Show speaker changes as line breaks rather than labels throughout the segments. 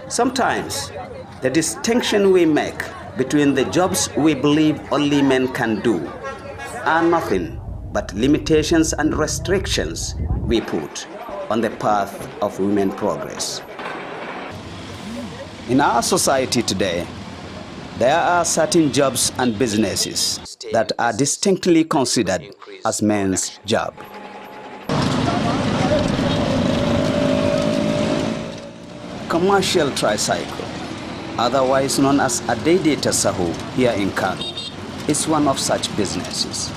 Sometimes the distinction we make between the jobs we believe only men can do are nothing but limitations and restrictions we put on the path of women progress. In our society today, there are certain jobs and businesses that are distinctly considered as men's job. Commercial tricycle, otherwise known as a daidaita sahu here in Kano, is one of such businesses.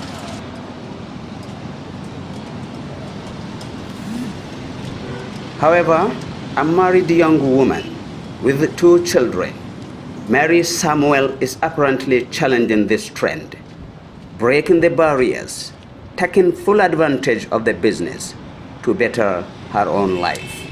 However, a married young woman with 2 children, Mary Samuel, is apparently challenging this trend, breaking the barriers, taking full advantage of the business to better her own life.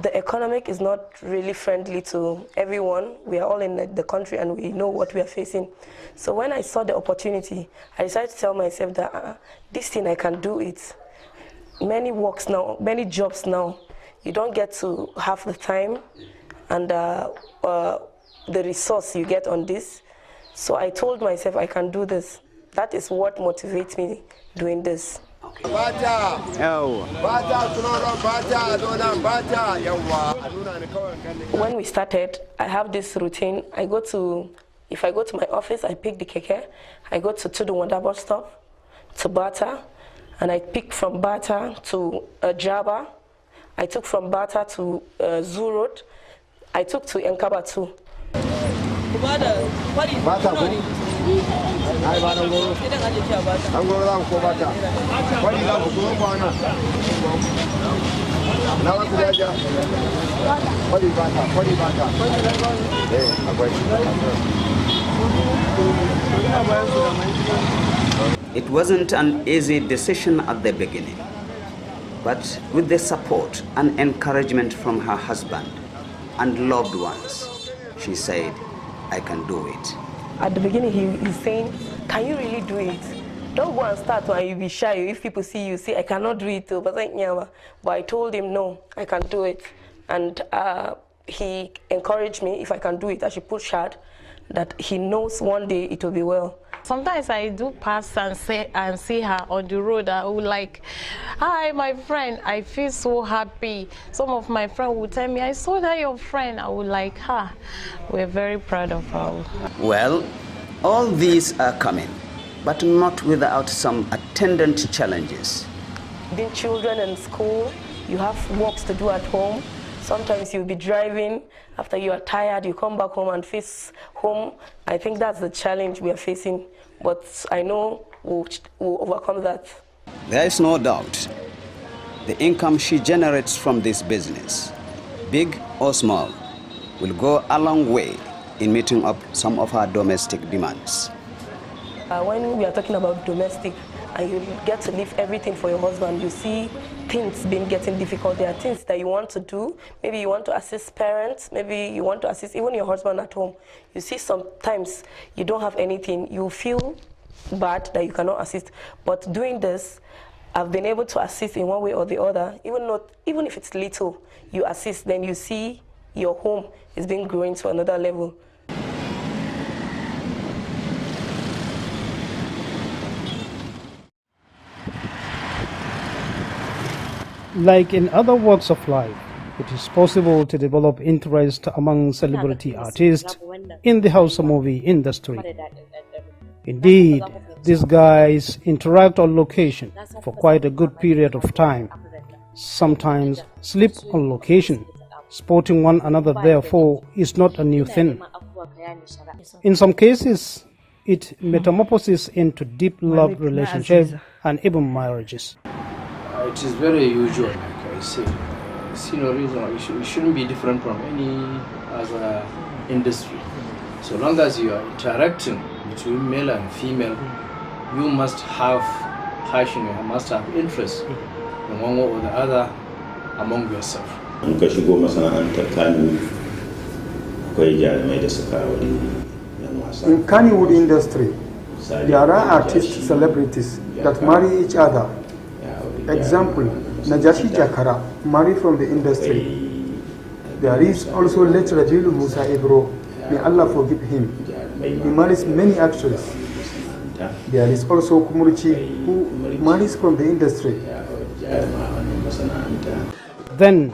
The economic is not really friendly to everyone. We are all in the country and we know what we are facing. So when I saw the opportunity, I decided to tell myself that this thing, I can do it. Many works now, many jobs now, you don't get to have the time and the resource you get on this. So I told myself I can do this. That is what motivates me doing this. When we started, I have this routine. If I go to my office, I pick the keke. I go to the Wanda bus stop, to Bata, and I pick from Bata to Java. I took from Bata to Zoo Road. I took to Enkaba too.
It wasn't an easy decision at the beginning, but with the support and encouragement from her husband and loved ones, she said, I can do it.
At the beginning, he's saying, can you really do it? Don't go and start when you be shy. If people see you, say, I cannot do it too. But I told him, no, I can do it. And he encouraged me, if I can do it, I should push hard, that he knows one day it will be well.
Sometimes I do pass and see her on the road. I will like, hi, my friend. I feel so happy. Some of my friends will tell me, I saw that your friend. I will like her. We're very proud of her.
Well, all these are coming, but not without some attendant challenges.
Being children in school, you have works to do at home. Sometimes you'll be driving, after you are tired, you come back home and face home. I think that's the challenge we are facing, but I know we'll overcome that.
There is no doubt the income she generates from this business, big or small, will go a long way in meeting up some of her domestic demands.
When we are talking about domestic, and you get to leave everything for your husband, you see things getting difficult. There are things that you want to do. Maybe you want to assist parents. Maybe you want to assist even your husband at home. You see sometimes you don't have anything. You feel bad that you cannot assist. But doing this, I've been able to assist in one way or the other. Even if it's little, you assist, then you see your home is being growing to another level.
Like in other walks of life, it is possible to develop interest among celebrity artists in the Hausa movie industry. Indeed, these guys interact on location for quite a good period of time, sometimes sleep on location. Sporting one another, therefore, is not a new thing. In some cases, it metamorphoses into deep love relationships and even marriages.
It is very usual, like I say. I see no reason why it shouldn't be different from any other industry. So long as you are interacting between male and female, you must have passion, you must have interest in one way or the other among yourself.
In Kannywood industry, there are artists, celebrities that marry each other. Example, Najashi Jakara married from the industry. There is also late Rabilu Musa Ebro, may Allah forgive him. He marries many actresses. There is also Kumurichi, who marries from the industry.
Then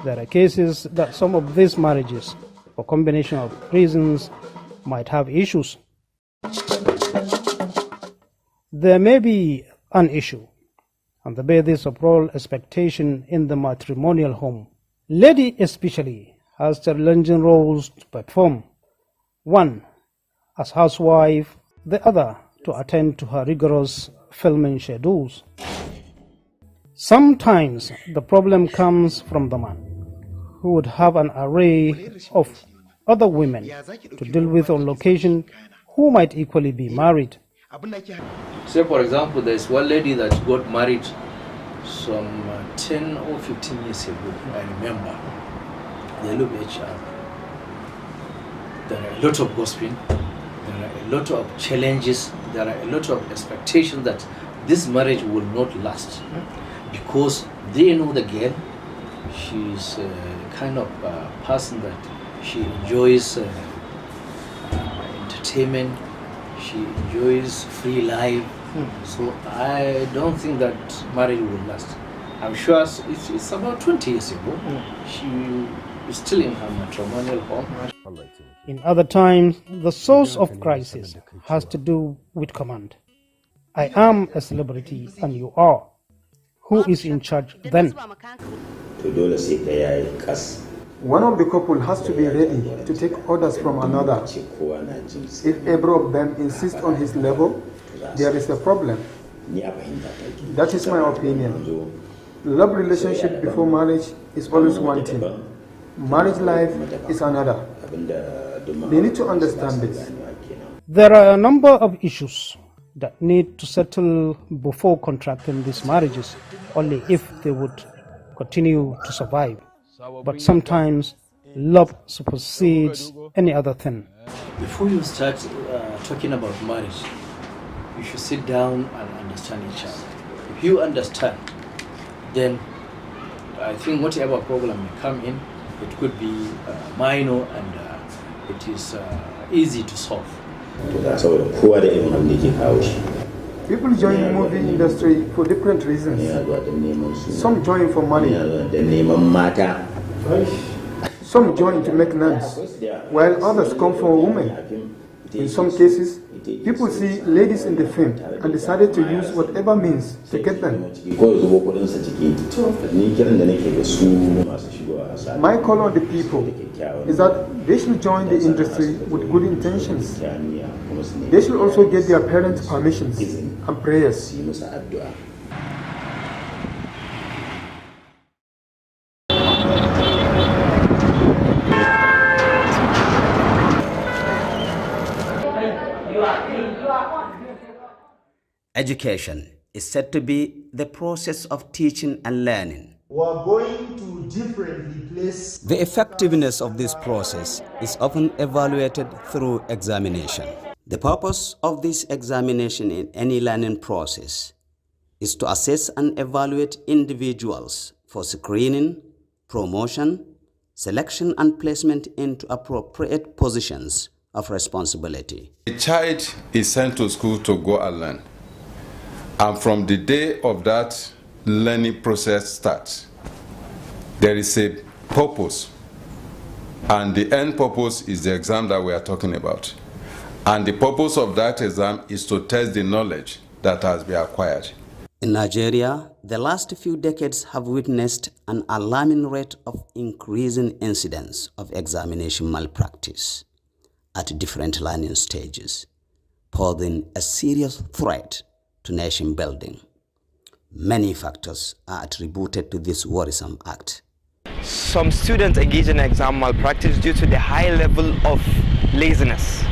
there are cases that some of these marriages, for combination of reasons, might have issues. There may be an issue on the basis of role expectation in the matrimonial home. Lady especially has challenging roles to perform. One, as housewife, the other to attend to her rigorous filming schedules. Sometimes the problem comes from the man, who would have an array of other women to deal with on location who might equally be married.
Say, for example, there's one lady that got married some 10 or 15 years ago, I remember. They look at each other. There are a lot of gossiping, there are a lot of challenges, there are a lot of expectations that this marriage will not last. Because they know the girl, she's a kind of person that she enjoys entertainment, she enjoys free life. So I don't think that marriage will last. I'm sure it's about 20 years ago. She is still in her matrimonial home.
In other times, the source of crisis has to do with command. I am a celebrity and you are. Who is in charge then?
One of the couple has to be ready to take orders from another. If either of them insists on his level, there is a problem. That is my opinion. Love relationship before marriage is always one thing. Marriage life is another. They need to understand this.
There are a number of issues that need to settle before contracting these marriages, only if they would continue to survive. But sometimes love supersedes any other thing.
Before you start talking about marriage, you should sit down and understand each other. If you understand, then I think whatever problem may come in, it could be minor and it is easy to solve.
People join the movie industry for different reasons. Some join for money. Some join to make nuns, while others come for women. In some cases, people see ladies in the film and decided to use whatever means to get them. My call on the people is that they should join the industry with good intentions. They should also get their parents' permissions and prayers.
Education is said to be the process of teaching and learning.
We are going to differently place.
The effectiveness of this process is often evaluated through examination. The purpose of this examination in any learning process is to assess and evaluate individuals for screening, promotion, selection and placement into appropriate positions of responsibility.
A child is sent to school to go and learn. And from the day of that learning process starts, there is a purpose. And the end purpose is the exam that we are talking about. And the purpose of that exam is to test the knowledge that has been acquired.
In Nigeria, the last few decades have witnessed an alarming rate of increasing incidents of examination malpractice at different learning stages, posing a serious threat to nation building. Many factors are attributed to this worrisome act.
Some students engage in exam malpractice due to the high level of laziness.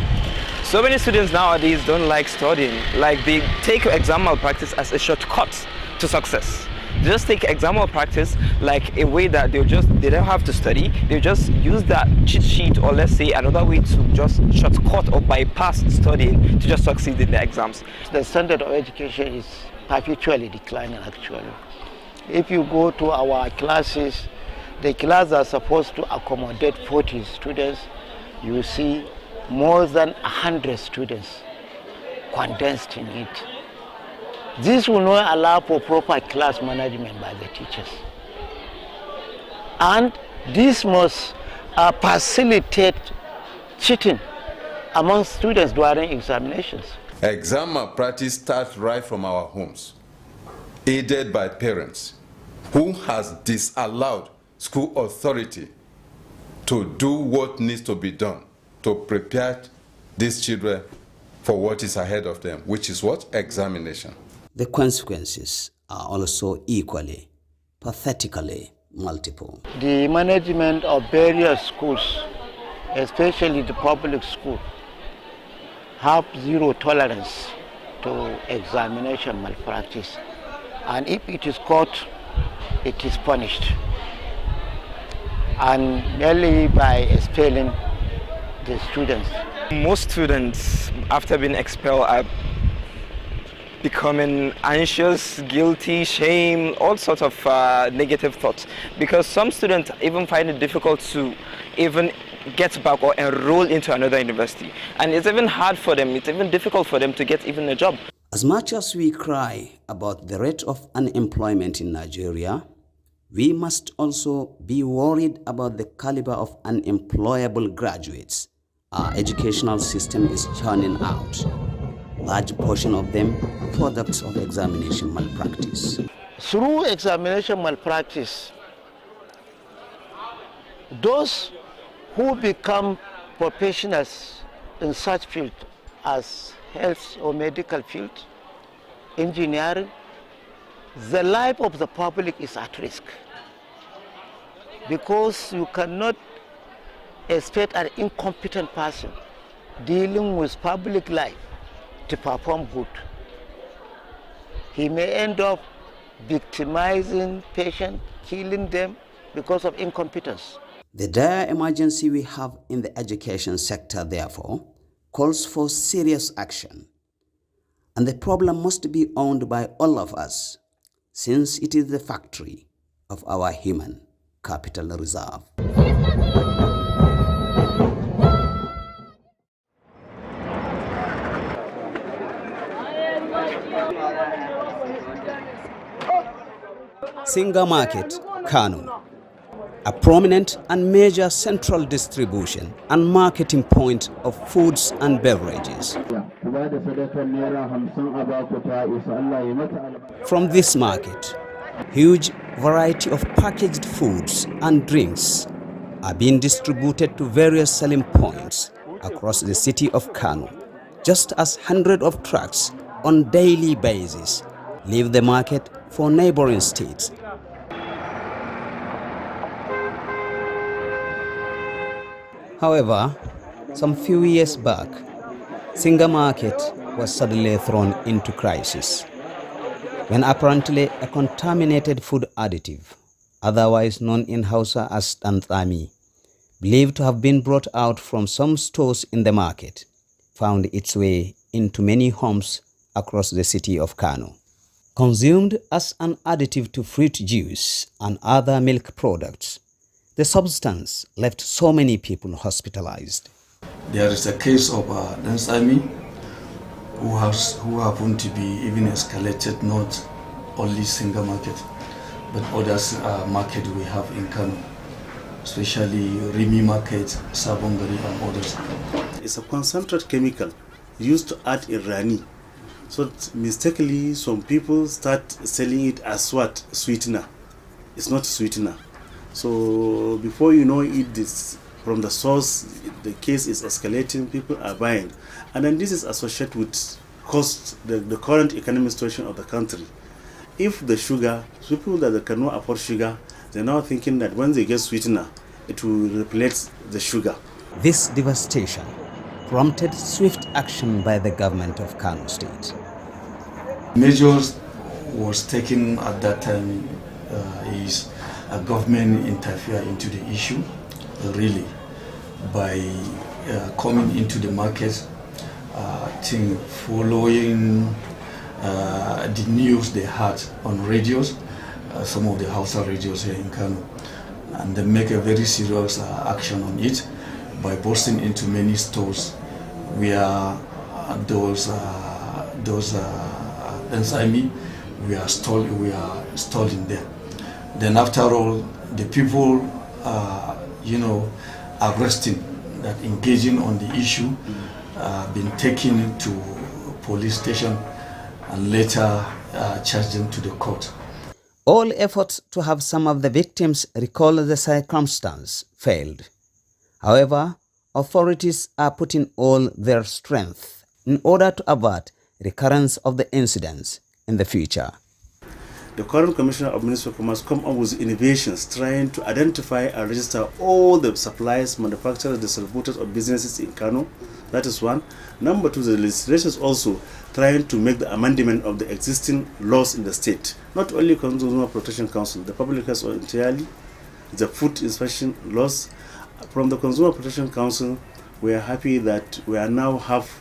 So many students nowadays don't like studying, like they take exam malpractice as a shortcut to success. They just take exam malpractice like a way that they don't have to study, they just use that cheat sheet, or let's say another way to just shortcut or bypass studying to just succeed in the exams.
The standard of education is perpetually declining actually. If you go to our classes, the class are supposed to accommodate 40 students, you see more than 100 students condensed in it. This will not allow for proper class management by the teachers. And this must facilitate cheating among students during examinations.
Exam malpractice starts right from our homes, aided by parents who has disallowed school authority to do what needs to be done to prepare these children for what is ahead of them, which is what? Examination.
The consequences are also equally, pathetically multiple.
The management of various schools, especially the public school, have zero tolerance to examination malpractice. And if it is caught, it is punished. And merely by expelling the students.
Most students, after being expelled, are becoming anxious, guilty, shame, all sorts of negative thoughts. Because some students even find it difficult to even get back or enroll into another university. And it's even hard for them, it's even difficult for them to get even a job.
As much as we cry about the rate of unemployment in Nigeria, we must also be worried about the caliber of unemployable graduates our educational system is churning out. Large portion of them products of examination malpractice.
Through examination malpractice, those who become professionals in such field as health or medical field, engineering, the life of the public is at risk. Because you cannot expect an incompetent person dealing with public life to perform good. He may end up victimizing patients, killing them because of incompetence.
The dire emergency we have in the education sector, therefore, calls for serious action. And the problem must be owned by all of us, since it is the factory of our human capital reserve. Singa Market, Kano, a prominent and major central distribution and marketing point of foods and beverages. From this market, huge variety of packaged foods and drinks are being distributed to various selling points across the city of Kano, just as hundreds of trucks on daily basis leave the market for neighboring states. However, some few years back, Singa Market was suddenly thrown into crisis when apparently a contaminated food additive, otherwise known in Hausa as tanthami, believed to have been brought out from some stores in the market, found its way into many homes across the city of Kano. Consumed as an additive to fruit juice and other milk products, the substance left so many people hospitalized.
There is a case of Dansami who happened to be even escalated not only Singa Market, but others market we have in Kano, especially Rimi Market, Sabongari and others.
It's a concentrated chemical used to add in Rani. So mistakenly some people start selling it as what? Sweetener. It's not sweetener. So before you know it, this from the source, the case is escalating, people are buying. And then this is associated with cost, the current economic situation of the country. If the sugar, people that cannot afford sugar, they're now thinking that when they get sweetener, it will replace the sugar.
This devastation prompted swift action by the government of Kano State.
Measures was taken at that time is a government interfere into the issue, really, by coming into the market, following the news they had on radios, some of the Hausa radios here in Kano. and they make a very serious action on it by bursting into many stores where those enzyme we are installing there. Then after all, the people arresting that engaging on the issue been taken to police station and later charged them to the court.
All efforts to have some of the victims recall the circumstance failed. However, authorities are putting all their strength in order to avert recurrence of the incidents in the future.
The current Commissioner of Ministry of Commerce come up with innovations trying to identify and register all the suppliers, manufacturers, distributors of businesses in Kano. That is one. Number two, the legislation is also trying to make the amendment of the existing laws in the state. Not only Consumer Protection Council, the public health entirely, the food inspection laws. From the Consumer Protection Council, we are happy that we now have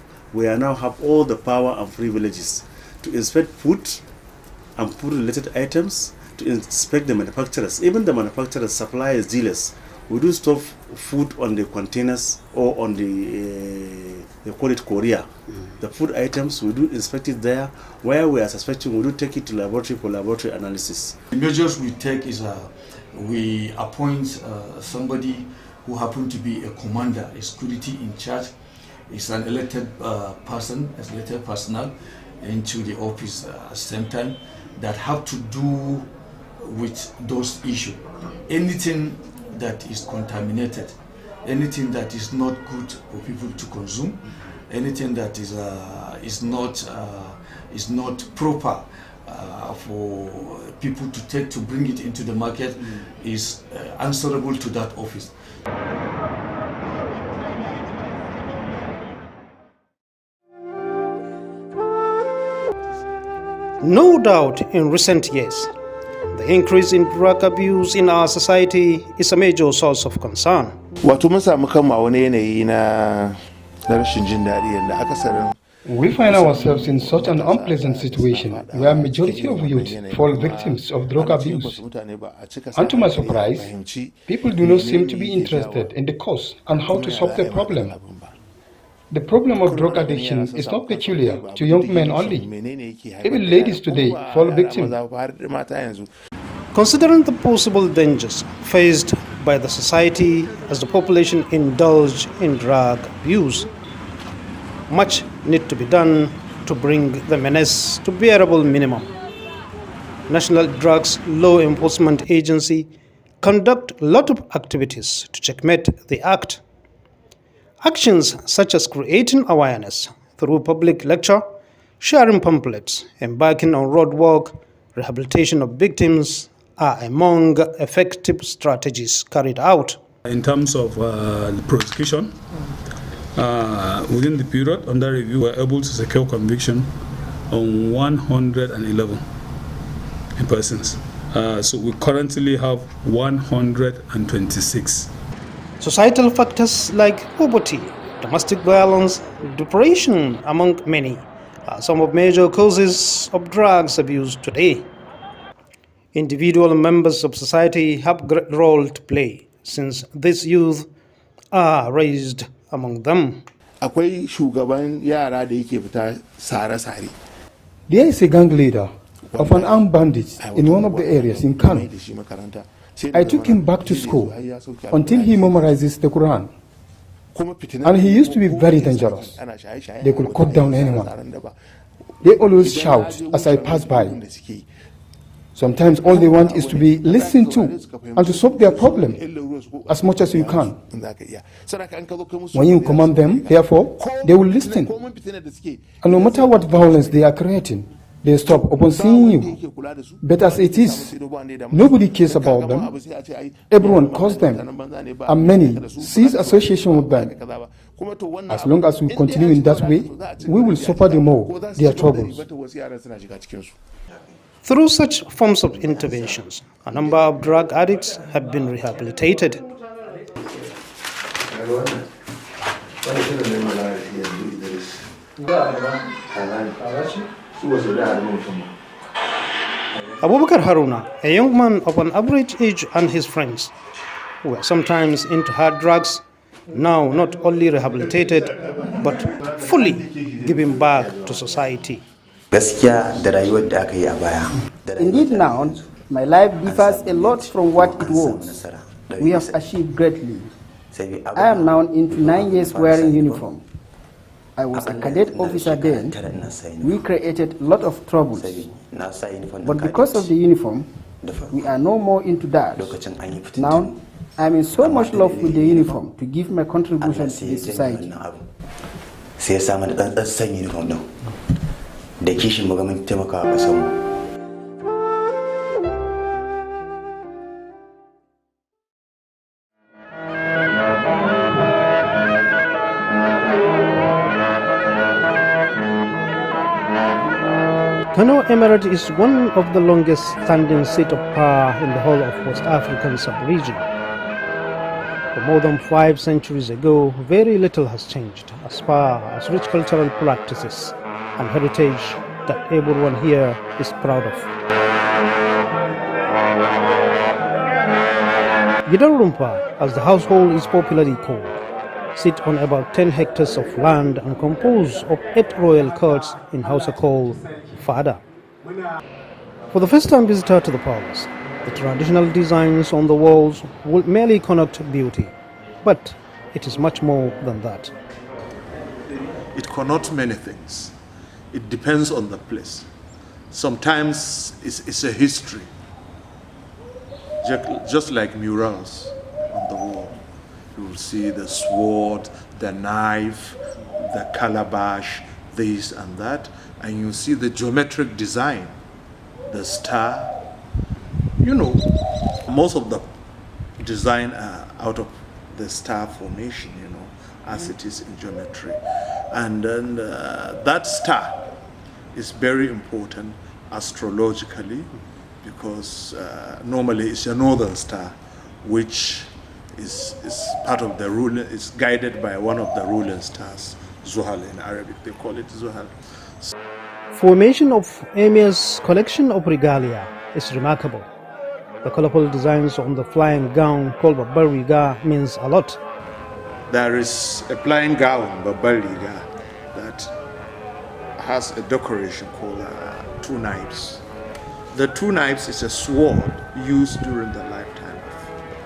all the power and privileges to inspect food and food-related items, to inspect the manufacturers, even the manufacturers, suppliers, dealers. We do stop food on the containers or on the, they call it courier. The food items, we do inspect it there. Where we are suspecting, we do take it to laboratory for laboratory analysis.
The measures we take is we appoint somebody who happens to be a commander, a security in charge. Is an elected person, as elected personnel into the office at the same time that have to do with those issues. Anything that is contaminated, anything that is not good for people to consume, anything that is not proper for people to take to bring it into the market is answerable to that office.
No doubt in recent years, the increase in drug abuse in our society is a major source of concern.
We find ourselves in such an unpleasant situation where majority of youth fall victims of drug abuse. And to my surprise, people do not seem to be interested in the cause and how to solve the problem. The problem of drug addiction is not peculiar to young men only. Even ladies today fall victim.
Considering the possible dangers faced by the society as the population indulge in drug abuse, much need to be done to bring the menace to bearable minimum. National Drugs Law Enforcement Agency conduct a lot of activities to checkmate the act. Actions such as creating awareness through public lecture, sharing pamphlets, embarking on road work, rehabilitation of victims are among effective strategies carried out.
In terms of prosecution, within the period under review, we were able to secure conviction on 111 persons. So we currently have 126.
Societal factors like poverty, domestic violence, depression, among many, are some of major causes of drugs abuse today. Individual members of society have a great role to play since these youth are raised among them.
There is a gang leader of an armed bandit in one of the areas in Kano. I took him back to school until he memorizes the Quran. And he used to be very dangerous. They could cut down anyone. They always shout as I pass by. Sometimes all they want is to be listened to and to solve their problem as much as you can. When you command them, therefore, they will listen. And no matter what violence they are creating, they stop upon seeing you. But as it is, nobody cares about them. Everyone calls them, and many cease association with them. As long as we continue in that way, we will suffer the more their troubles.
Through such forms of interventions, a number of drug addicts have been rehabilitated. Abubakar Haruna, a young man of an average age, and his friends, who were sometimes into hard drugs, now not only rehabilitated, but fully giving back to society.
Indeed now, my life differs a lot from what it was. We have achieved greatly. I am now into 9 years wearing uniform. I was a cadet officer then. We created a lot of troubles. But because of the uniform, we are no more into that. Now, I am in so much love with the uniform to give my contribution to the society.
Kano Emirate is one of the longest standing seat of power in the whole of West African sub-region. For more than 5 centuries ago, very little has changed as far as rich cultural practices and heritage that everyone here is proud of. Gidarumpa, as the household is popularly called, sit on about 10 hectares of land and compose of 8 royal courts in Hausa called Fada. For the first-time visitor to the palace, the traditional designs on the walls will merely connote beauty, but it is much more than that.
It connotes many things. It depends on the place. Sometimes it's a history, just like murals on the wall. You will see the sword, the knife, the calabash, this and that, and you see the geometric design, the star. You know, most of the design are out of the star formation, you know, as it is in geometry. And then that star is very important astrologically because normally it's a northern star, which is part of the ruling, is guided by one of the ruling stars, Zuhal in Arabic, they call it Zuhal.
Formation of Emir's collection of regalia is remarkable. The colorful designs on the flying gown called Babariga means a lot.
There is a flying gown, Babariga, that has a decoration called 2 knives. The 2 knives is a sword used during the lifetime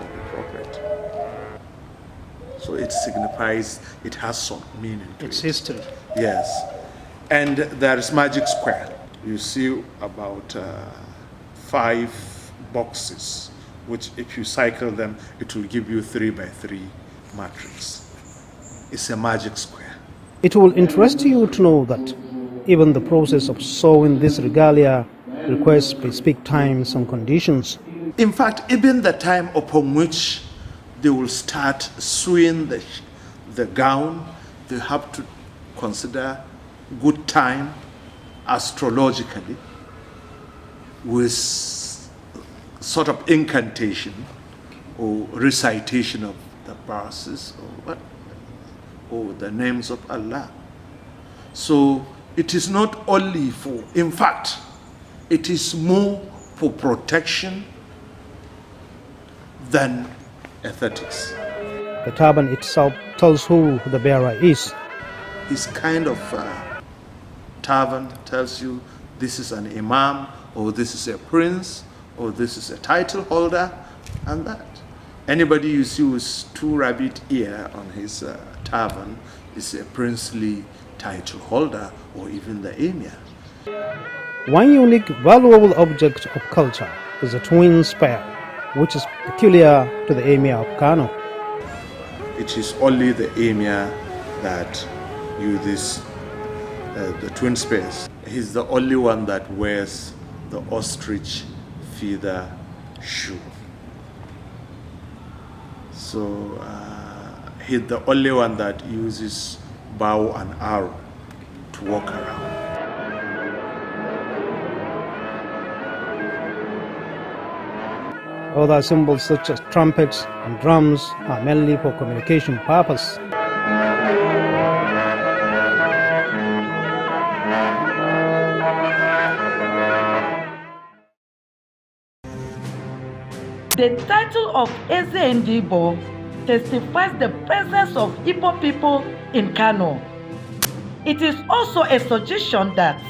of the Prophet. So it signifies, it has some meaning to
It's history.
Yes. And there is magic square. You see about 5 boxes, which if you cycle them, it will give you 3 by 3 matrix. It's a magic square.
It will interest you to know that even the process of sewing this regalia requires specific times and conditions.
In fact, even the time upon which they will start sewing the gown, they have to consider good time astrologically with sort of incantation or recitation of the verses or the names of Allah. So it is not only for, in fact, it is more for protection than aesthetics.
The turban itself tells who the bearer is.
His kind of turban tells you this is an imam, or this is a prince, or this is a title holder, and that. Anybody you see with 2 rabbit ear on his turban is a princely title holder, or even the emir.
One unique, valuable object of culture is a twin spear, which is peculiar to the Emir of Kano.
It is only the emir that uses the twin spears. He's the only one that wears the ostrich feather shoe. So he's the only one that uses bow and arrow to walk around.
Other symbols such as trumpets and drums are mainly for communication purpose.
The title of Eze Ndibo testifies the presence of Igbo people in Kano. It is also a suggestion that,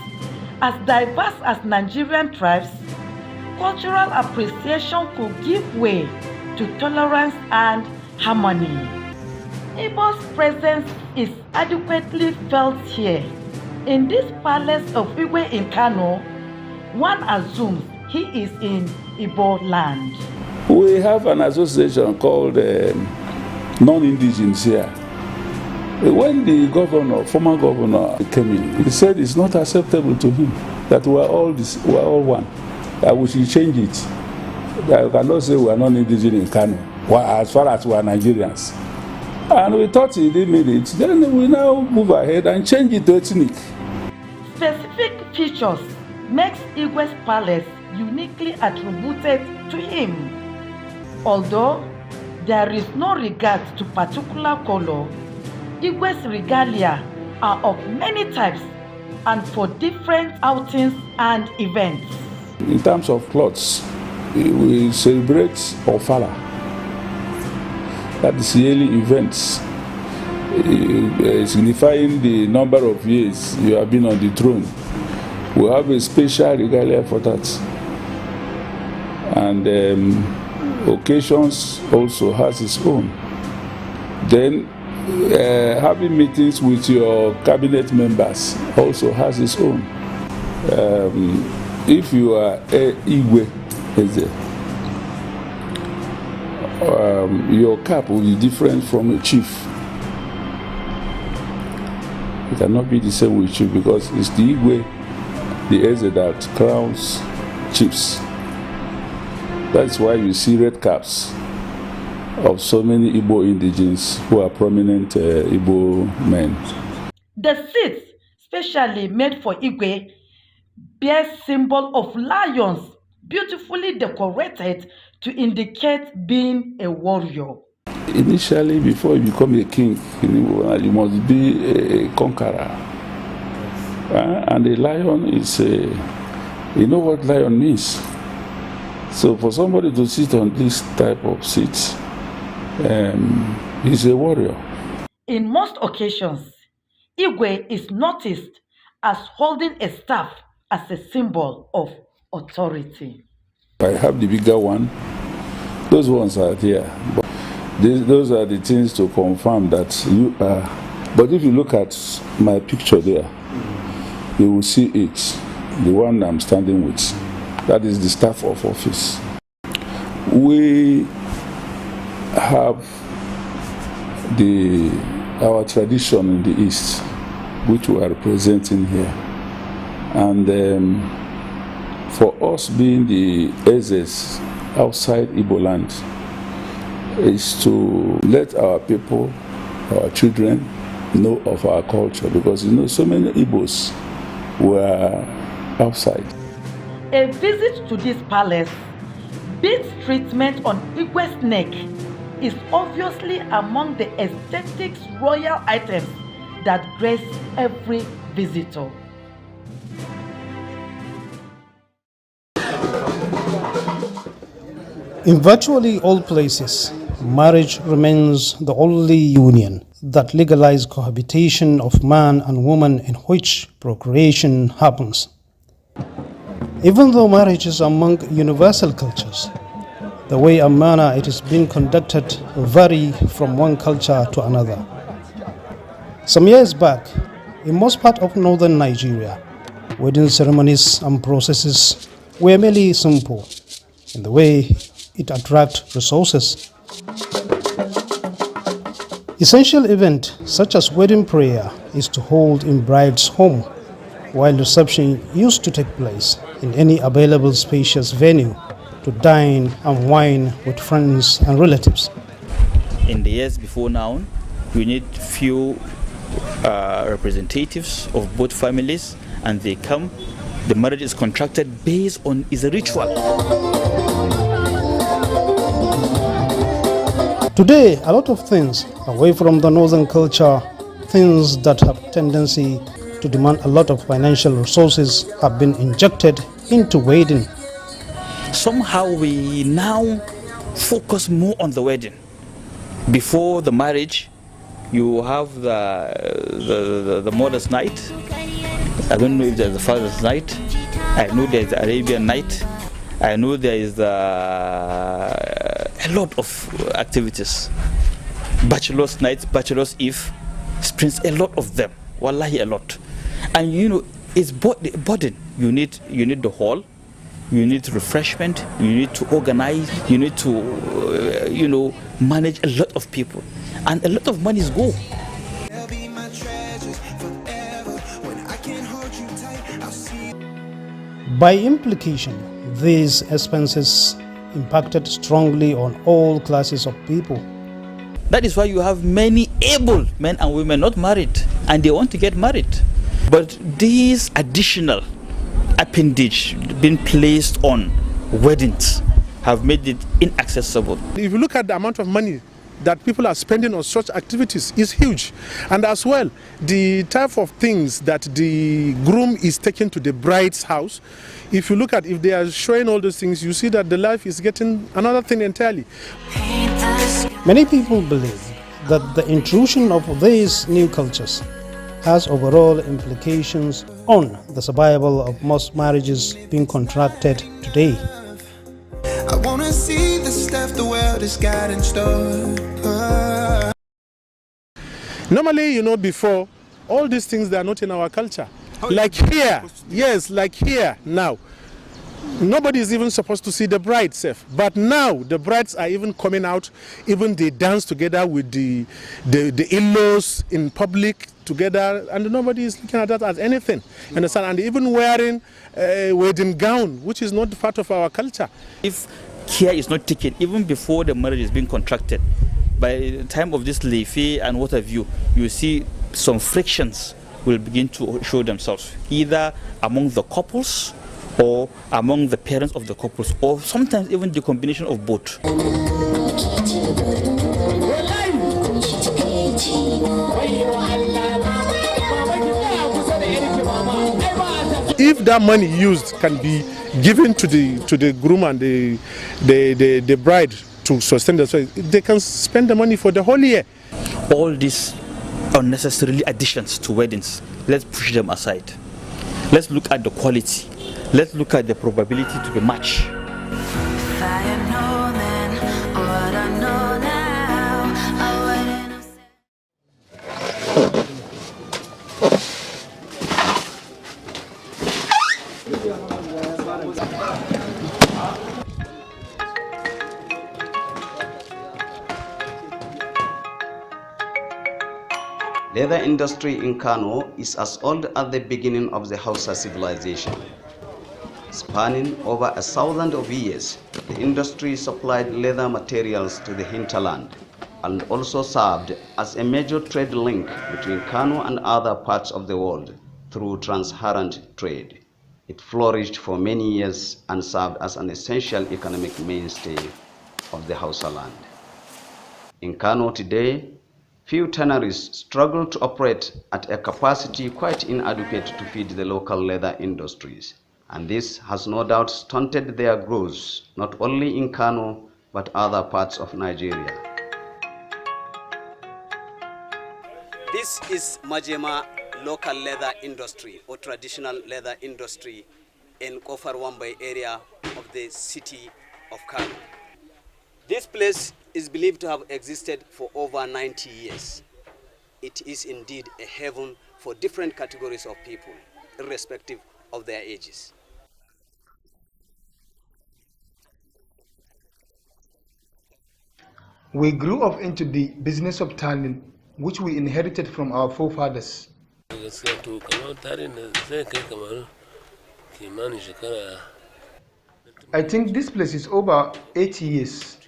as diverse as Nigerian tribes, cultural appreciation could give way to tolerance and harmony. Igbo's presence is adequately felt here. In this palace of Igwe in Kano, one assumes he is in Igbo land.
We have an association called Non-Indigens here. When the former governor came in, he said it's not acceptable to him that we are all one, that we should change it. That you cannot say we are non-indigenous in Kano, as far as we are Nigerians. And we thought he didn't mean it. Then we now move ahead and change it to ethnic.
Specific features makes Igwe's palace uniquely attributed to him. Although there is no regard to particular color, Igwe's regalia are of many types and for different outings and events.
In terms of clothes, we celebrate Ofala. That is yearly events, signifying the number of years you have been on the throne. We have a special regalia for that. And occasions also has its own. Then having meetings with your cabinet members also has its own. If you are Igwe, your cap will be different from a chief. It cannot be the same with chief because it's the Igwe, the Eze that crowns chiefs. That's why you see red caps of so many Igbo indigenes who are prominent Igbo men.
The seats, specially made for Igwe, bear symbol of lions, beautifully decorated to indicate being a warrior.
Initially, before you become a king, you must be a conqueror. And a lion is you know what lion means. So for somebody to sit on this type of seat, he's a warrior.
In most occasions, Igwe is noticed as holding a staff as a symbol of authority.
I have the bigger one. Those ones are there. But those are the things to confirm that you are. But if you look at my picture there, you will see it, the one I'm standing with. That is the staff of office. We have our tradition in the East, which we are representing here. And for us being the Ezes outside Igbo land, is to let our people, our children, know of our culture, because so many Igbos were outside.
A visit to this palace, beads treatment on Igwe's neck, is obviously among the aesthetics royal items that grace every visitor.
In virtually all places, marriage remains the only union that legalizes cohabitation of man and woman in which procreation happens. Even though marriage is among universal cultures, the way and manner it is being conducted vary from one culture to another. Some years back, in most parts of northern Nigeria, wedding ceremonies and processes were merely simple in the way it attracts resources. Essential event such as wedding prayer is to hold in bride's home, while reception used to take place in any available spacious venue to dine and wine with friends and relatives.
In the years before now, we need few representatives of both families, and they come. The marriage is contracted based on is a ritual.
Today, a lot of things away from the northern culture, things that have tendency to demand a lot of financial resources, have been injected into wedding.
Somehow we now focus more on the wedding. Before the marriage, you have the mother's night. I don't know if there's the father's night. I know there's the Arabian night. I know there is a lot of activities. Bachelor's night, bachelor's eve, sprints, a lot of them. Wallahi, a lot. And you know, it's burden. You need the hall, you need refreshment, you need to organize, you need to manage a lot of people, and a lot of money go.
By implication, these expenses impacted strongly on all classes of people.
That is why you have many able men and women not married, and they want to get married. But these additional appendage being placed on weddings have made it inaccessible.
If you look at the amount of money that people are spending on such activities is huge. And as well, the type of things that the groom is taking to the bride's house, if you look at, if they are showing all those things, you see that the life is getting another thing entirely.
Many people believe that the intrusion of these new cultures has overall implications on the survival of most marriages being contracted today.
I wanna see the stuff the world has got in store.
Normally, before, all these things, they are not in our culture. Like here, yes, like here now. Nobody is even supposed to see the bride safe. But now the brides are even coming out, even they dance together with the in-laws in public together, and nobody is looking at that as anything. Understand? And even wearing a wedding gown, which is not part of our culture.
If care is not taken, even before the marriage is being contracted, by the time of this leafy and what have you, you see some frictions will begin to show themselves, either among the couples or among the parents of the couples, or sometimes even the combination of both.
If that money used can be given to the groom and the bride to sustain themselves, they can spend the money for the whole year.
All these unnecessarily additions to weddings, let's push them aside. Let's look at the quality. Let's look at the probability to be matched.
Leather industry in Kano is as old as the beginning of the Hausa civilization. Spanning over 1,000 of years, the industry supplied leather materials to the hinterland and also served as a major trade link between Kano and other parts of the world through transparent trade. It flourished for many years and served as an essential economic mainstay of the Hausa land. In Kano today, few tanneries struggle to operate at a capacity quite inadequate to feed the local leather industries, and this has no doubt stunted their growth not only in Kano but other parts of Nigeria. This is Majema local leather industry or traditional leather industry in Kofar Wambai area of the city of Kano. This place is believed to have existed for over 90 years. It is indeed a haven for different categories of people, irrespective of their ages.
We grew up into the business of tanning, which we inherited from our forefathers. I think this place is over 80 years.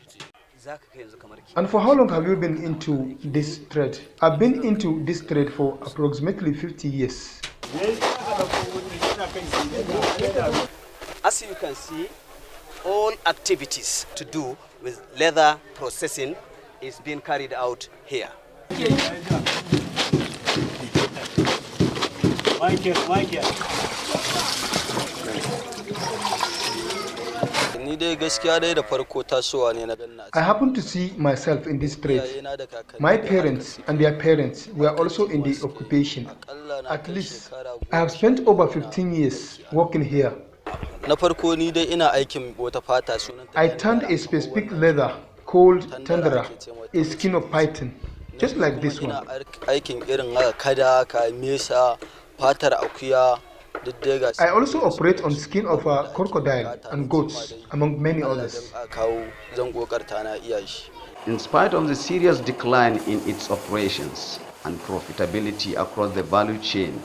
And for how long have you been into this trade? I've been into this trade for approximately 50 years.
As you can see, all activities to do with leather processing is being carried out here.
I happened to see myself in this trade. My parents and their parents were also in the occupation. At least, I have spent over 15 years working here. I tanned a specific leather called tundra, a skin of python, just like this one. I also operate on skin of a crocodile and goats, among many others.
In spite of the serious decline in its operations and profitability across the value chain,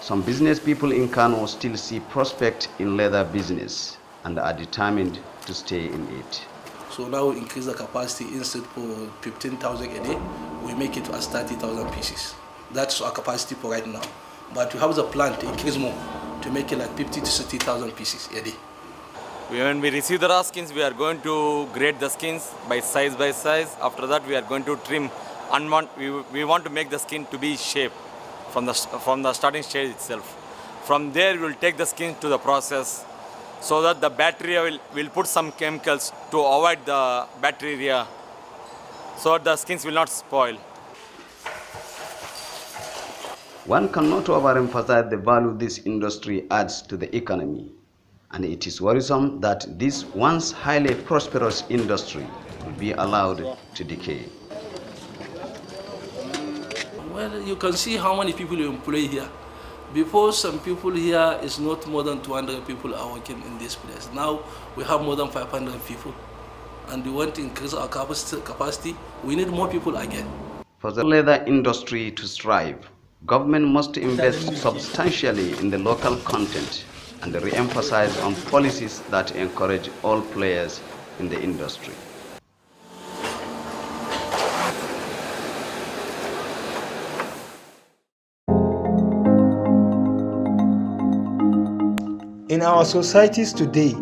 some business people in Kano still see prospect in leather business and are determined to stay in it.
So now we increase the capacity. Instead for 15,000 a day, we make it as 30,000 pieces. That's our capacity for right now. But we have the plan to increase more, to make it like 50 to 60,000 pieces a day.
When we receive the raw skins, we are going to grade the skins by size. After that, we are going to trim. We want to make the skin to be shaped from the starting stage itself. From there, we will take the skin to the process, so that the bacteria will put some chemicals to avoid the bacteria, so that the skins will not spoil.
One cannot overemphasize the value this industry adds to the economy, and it is worrisome that this once highly prosperous industry will be allowed to decay.
Well, you can see how many people you employ here. Before, some people here is not more than 200 people are working in this place. Now we have more than 500 people, and we want to increase our capacity. We need more people again.
For the leather industry to strive, government must invest substantially in the local content and re-emphasize on policies that encourage all players in the industry.
In our societies today,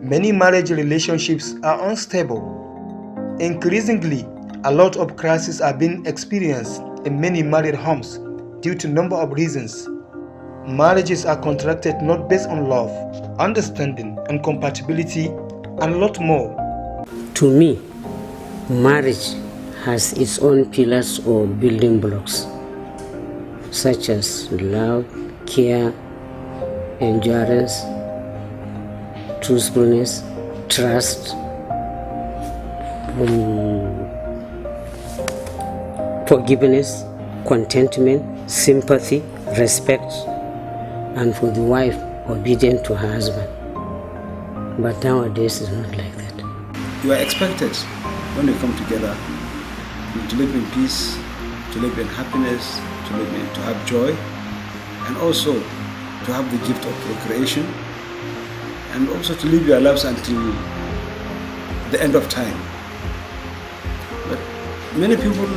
many marriage relationships are unstable. Increasingly, a lot of crises are being experienced in many married homes due to a number of reasons. Marriages are contracted not based on love, understanding, and compatibility, and a lot more.
To me, marriage has its own pillars or building blocks, such as love, care, endurance, truthfulness, trust, forgiveness, contentment, sympathy, respect, and for the wife, obedient to her husband. But nowadays it's not like that.
You are expected, when you come together, to live in peace, to live in happiness, to have joy, and also to have the gift of procreation, and also to live your lives until the end of time. But many people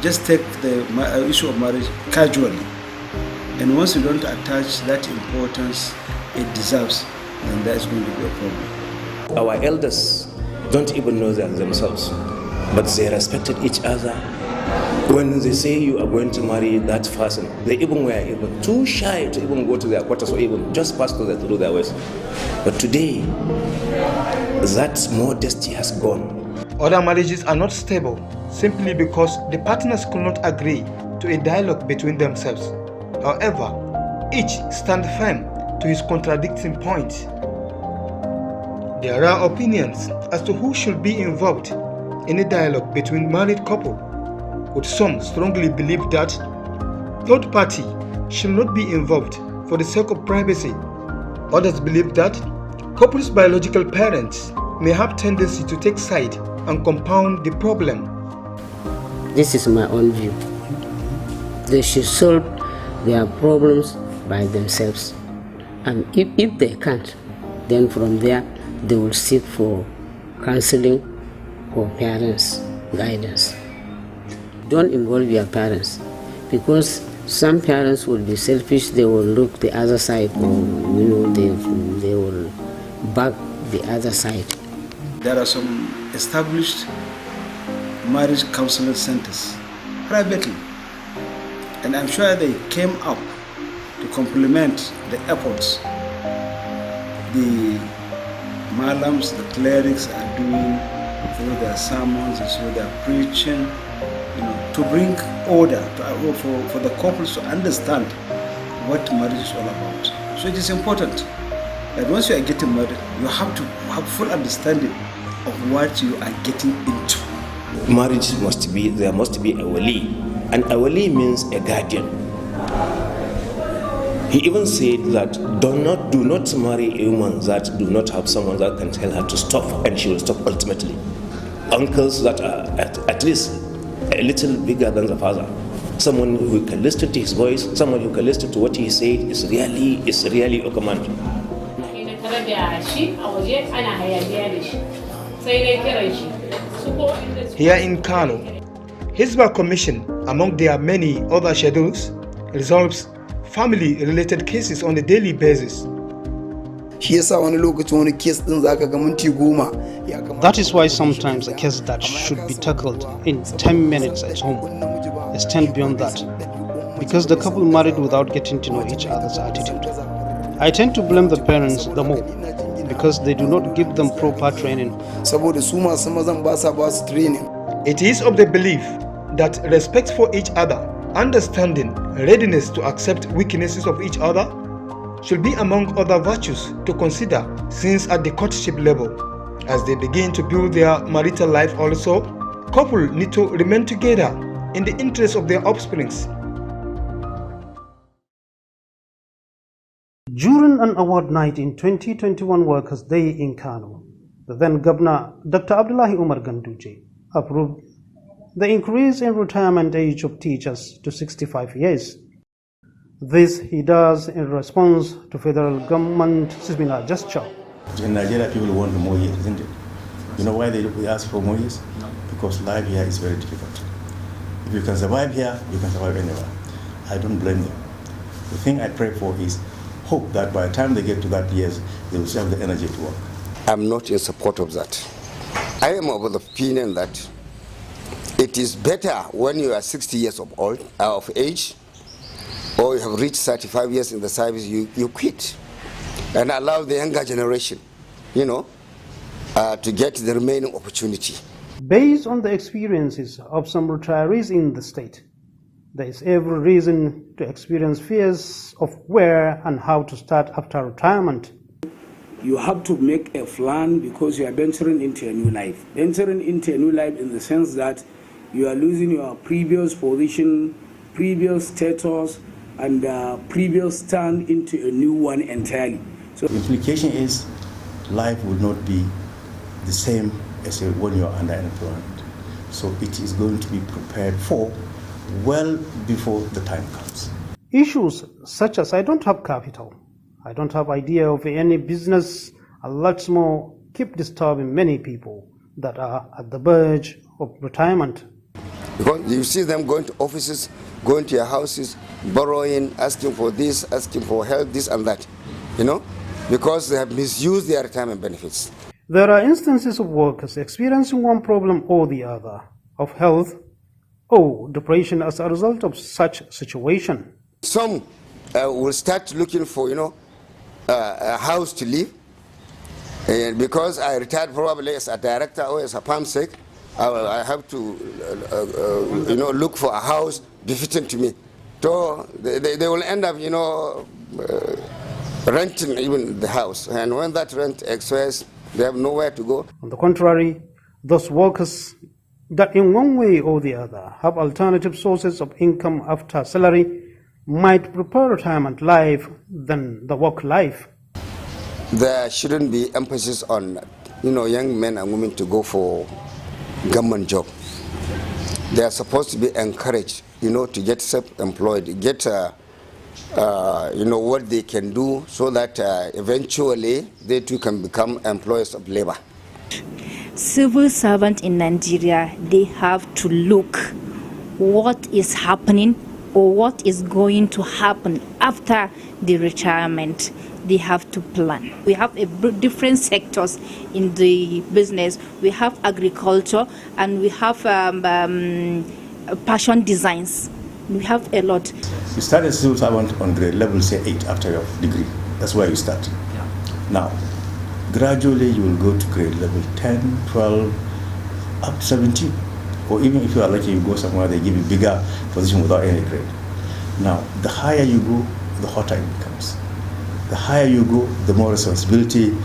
just take the issue of marriage casually, and once you don't attach that importance it deserves, then there is going to be a problem.
Our elders don't even know that themselves, but they respected each other. When they say you are going to marry that person, they even were even too shy to even go to their quarters or even just pass through their ways. But today, that modesty has gone.
Other marriages are not stable simply because the partners could not agree to a dialogue between themselves. However, each stands firm to his contradicting points. There are opinions as to who should be involved in a dialogue between married couple, with some strongly believe that third party should not be involved for the sake of privacy. Others believe that couples' biological parents may have tendency to take side and compound the problem.
This is my own view. They should solve their problems by themselves. And if they can't, then from there they will seek for counseling or parents' guidance. Don't involve your parents, because some parents will be selfish. They will look the other side, or they will back the other side.
There are some established marriage counseling centers privately, and I'm sure they came up to complement the efforts the malams, the clerics are doing through their sermons and through their preaching, to bring order for the couples to understand what marriage is all about. So it is important that once you are getting married, you have to have full understanding of what you are getting into.
Marriage there must be a wali, and a wali means a guardian. He even said that do not marry a woman that do not have someone that can tell her to stop, and she will stop ultimately. Uncles that are at least a little bigger than the father, someone who can listen to his voice, someone who can listen to what he said is really a command.
Here in Kano, Hizbah Commission, among their many other schedules, resolves family-related cases on a daily basis.
That is why sometimes a case that should be tackled in 10 minutes at home extends beyond that, because the couple married without getting to know each other's attitude. I tend to blame the parents the more, because they do not give them proper training.
It is of the belief that respect for each other, understanding, readiness to accept weaknesses of each other should be among other virtues to consider since at the courtship level. As they begin to build their marital life also, couple need to remain together in the interest of their offsprings.
During an award night in 2021 Workers' Day in Kano, the then Governor Dr. Abdullahi Umar Ganduje approved the increase in retirement age of teachers to 65 years. This he does in response to federal government gesture.
In Nigeria, people want more years, isn't it? You know why they ask for more years? Because life here is very difficult. If you can survive here, you can survive anywhere. I don't blame them. The thing I pray for is hope that by the time they get to that years, they will still have the energy to work.
I'm not in support of that. I am of the opinion that it is better when you are 60 years of age, or you have reached 35 years in the service, you quit and allow the younger generation, to get the remaining opportunity.
Based on the experiences of some retirees in the state, there is every reason to experience fears of where and how to start after retirement.
You have to make a plan because you are venturing into a new life. Venturing into a new life in the sense that you are losing your previous position, previous status, and previous stand into a new one entirely.
So the implication is life will not be the same as when you are under employment. So it is going to be prepared for well before the time comes.
Issues such as I don't have capital, I don't have idea of any business, and lots more keep disturbing many people that are at the verge of retirement.
Because you see them going to offices, going to your houses, borrowing, asking for this, asking for help, this and that, because they have misused their retirement benefits.
There are instances of workers experiencing one problem or the other, of health or depression as a result of such situation.
Some will start looking for, a house to live. And because I retired probably as a director or as a PAMSEC, I have to, look for a house befitting to me. So they will end up, renting even the house. And when that rent expires, they have nowhere to go.
On the contrary, those workers that in one way or the other have alternative sources of income after salary might prefer retirement life than the work life.
There shouldn't be emphasis on, young men and women to go for government job. They are supposed to be encouraged, to get self-employed, get, what they can do so that eventually they too can become employers of labor.
Civil servants in Nigeria, they have to look what is happening or what is going to happen after the retirement. They have to plan. We have different sectors in the business. We have agriculture and we have fashion designs. We have a lot.
You start as civil servant on grade level, say 8 after your degree. That's where you start. Yeah. Now, Gradually, you will go to grade level 10, 12, up to 17. Or even if you are lucky, you go somewhere, they give you bigger position without any grade. Now, the higher you go, the hotter it becomes. The higher you go, the more responsibility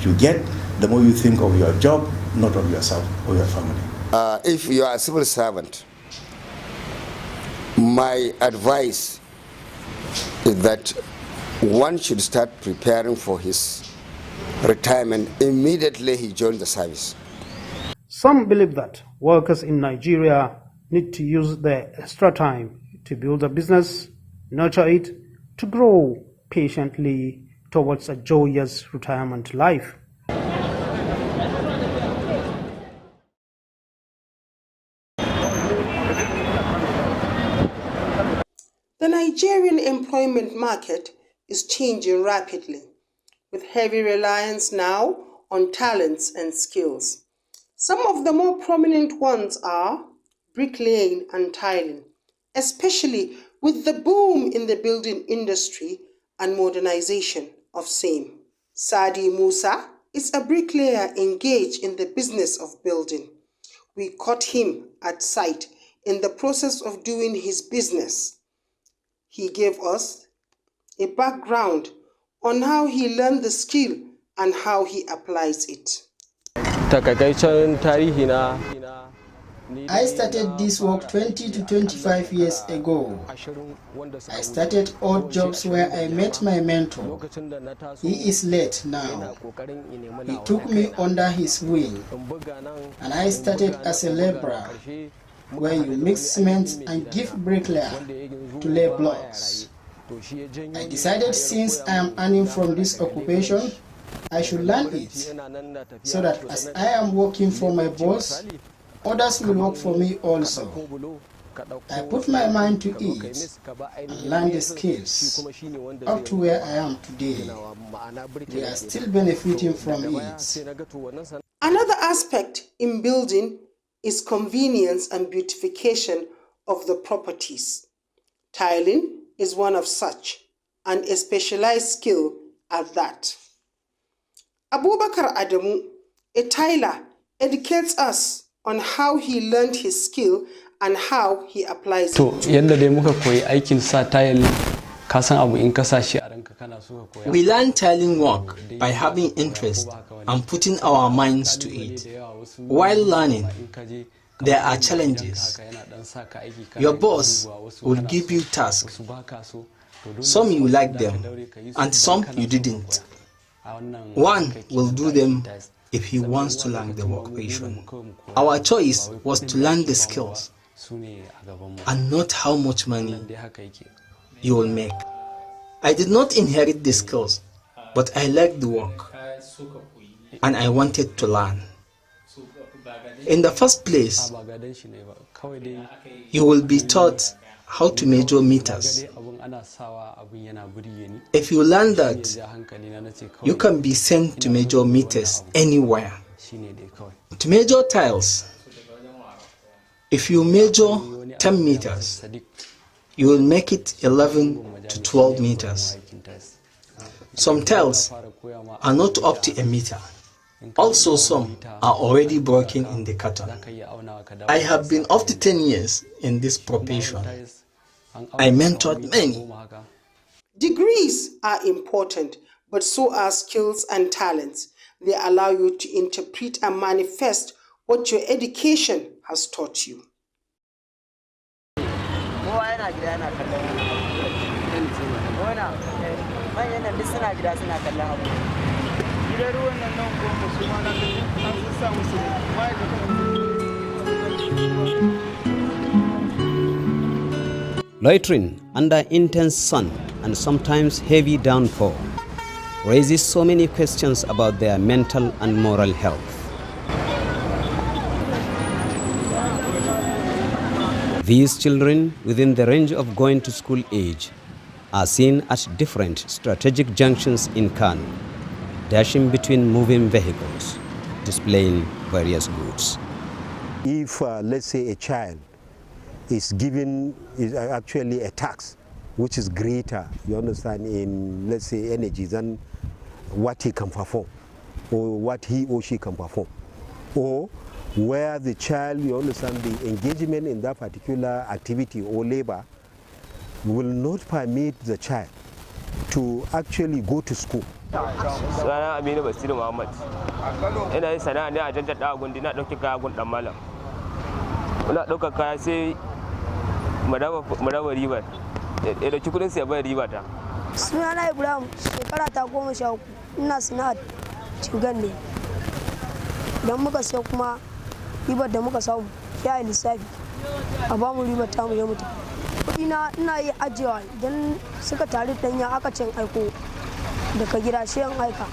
you get, the more you think of your job, not of yourself or your family.
If you are a civil servant, my advice is that one should start preparing for his retirement immediately he joins the service.
Some believe that workers in Nigeria need to use their extra time to build a business, nurture it, to grow patiently towards a joyous retirement life.
The Nigerian employment market is changing rapidly, with heavy reliance now on talents and skills. Some of the more prominent ones are bricklaying and tiling, especially with the boom in the building industry and modernization of same. Sadi Musa is a bricklayer engaged in the business of building. We caught him at site in the process of doing his business. He gave us a background on how he learned the skill and how he applies it.
I started this work 20 to 25 years ago. I started odd jobs where I met my mentor. He is late now. He took me under his wing, and I started as a laborer, where you mix cement and give bricklayer to lay blocks. I decided since I am earning from this occupation, I should learn it, so that as I am working for my boss, others will work for me also. I put my mind to it and learn the skills up to where I am today. We are still benefiting from it.
Another aspect in building is convenience and beautification of the properties. Tiling is one of such, and a specialized skill at that. Abubakar Adamu, a tiler, educates us on how he learned his skill and how he applies it.
We learn tiling work by having interest and putting our minds to it. While learning, there are challenges. Your boss will give you tasks. Some you like them, and some you didn't. One will do them if he wants to learn the occupation. Our choice was to learn the skills and not how much money you will make. I did not inherit the skills, but I liked the work and I wanted to learn. In the first place, you will be taught how to measure meters. If you learn that, you can be sent to measure meters anywhere. To measure tiles, if you measure 10 meters, you will make it 11 to 12 meters. Some tiles are not up to a meter. Also, some are already broken in the carton. I have been up to 10 years in this profession. I mentored many.
Degrees are important, but so are skills and talents. They allow you to interpret and manifest what your education has taught you.
Loitering under intense sun and sometimes heavy downpour raises so many questions about their mental and moral health. These children, within the range of going to school age, are seen at different strategic junctions in Kano, dashing between moving vehicles, displaying various goods.
If, let's say, a child is given actually a tax which is greater, you understand, in, let's say, energy than what he can perform, or what he or she can perform, or where the child, you understand, the engagement in that particular activity or labor will not permit the child to actually go to school.
Sana Aminu Basiru Muhammad. Ina yin sana'a ne a jajjada a gundi na ɗauki kaya gun ɗan malam. Muna ɗaukar kaya sai mu raba ribar. Ya ɗauki kuɗin sai ya bayar riba ta.
Sunana Ibrahim, shekara ta 13, ina sana'ar cingan ne. Idan muka sai kuma ribar da muka samu ya yi lissafi a bamu ribar ta mu ya mutu. Kuɗina ina yi ajiyewa idan suka tare danya aka cin aiko daga gida sai an aika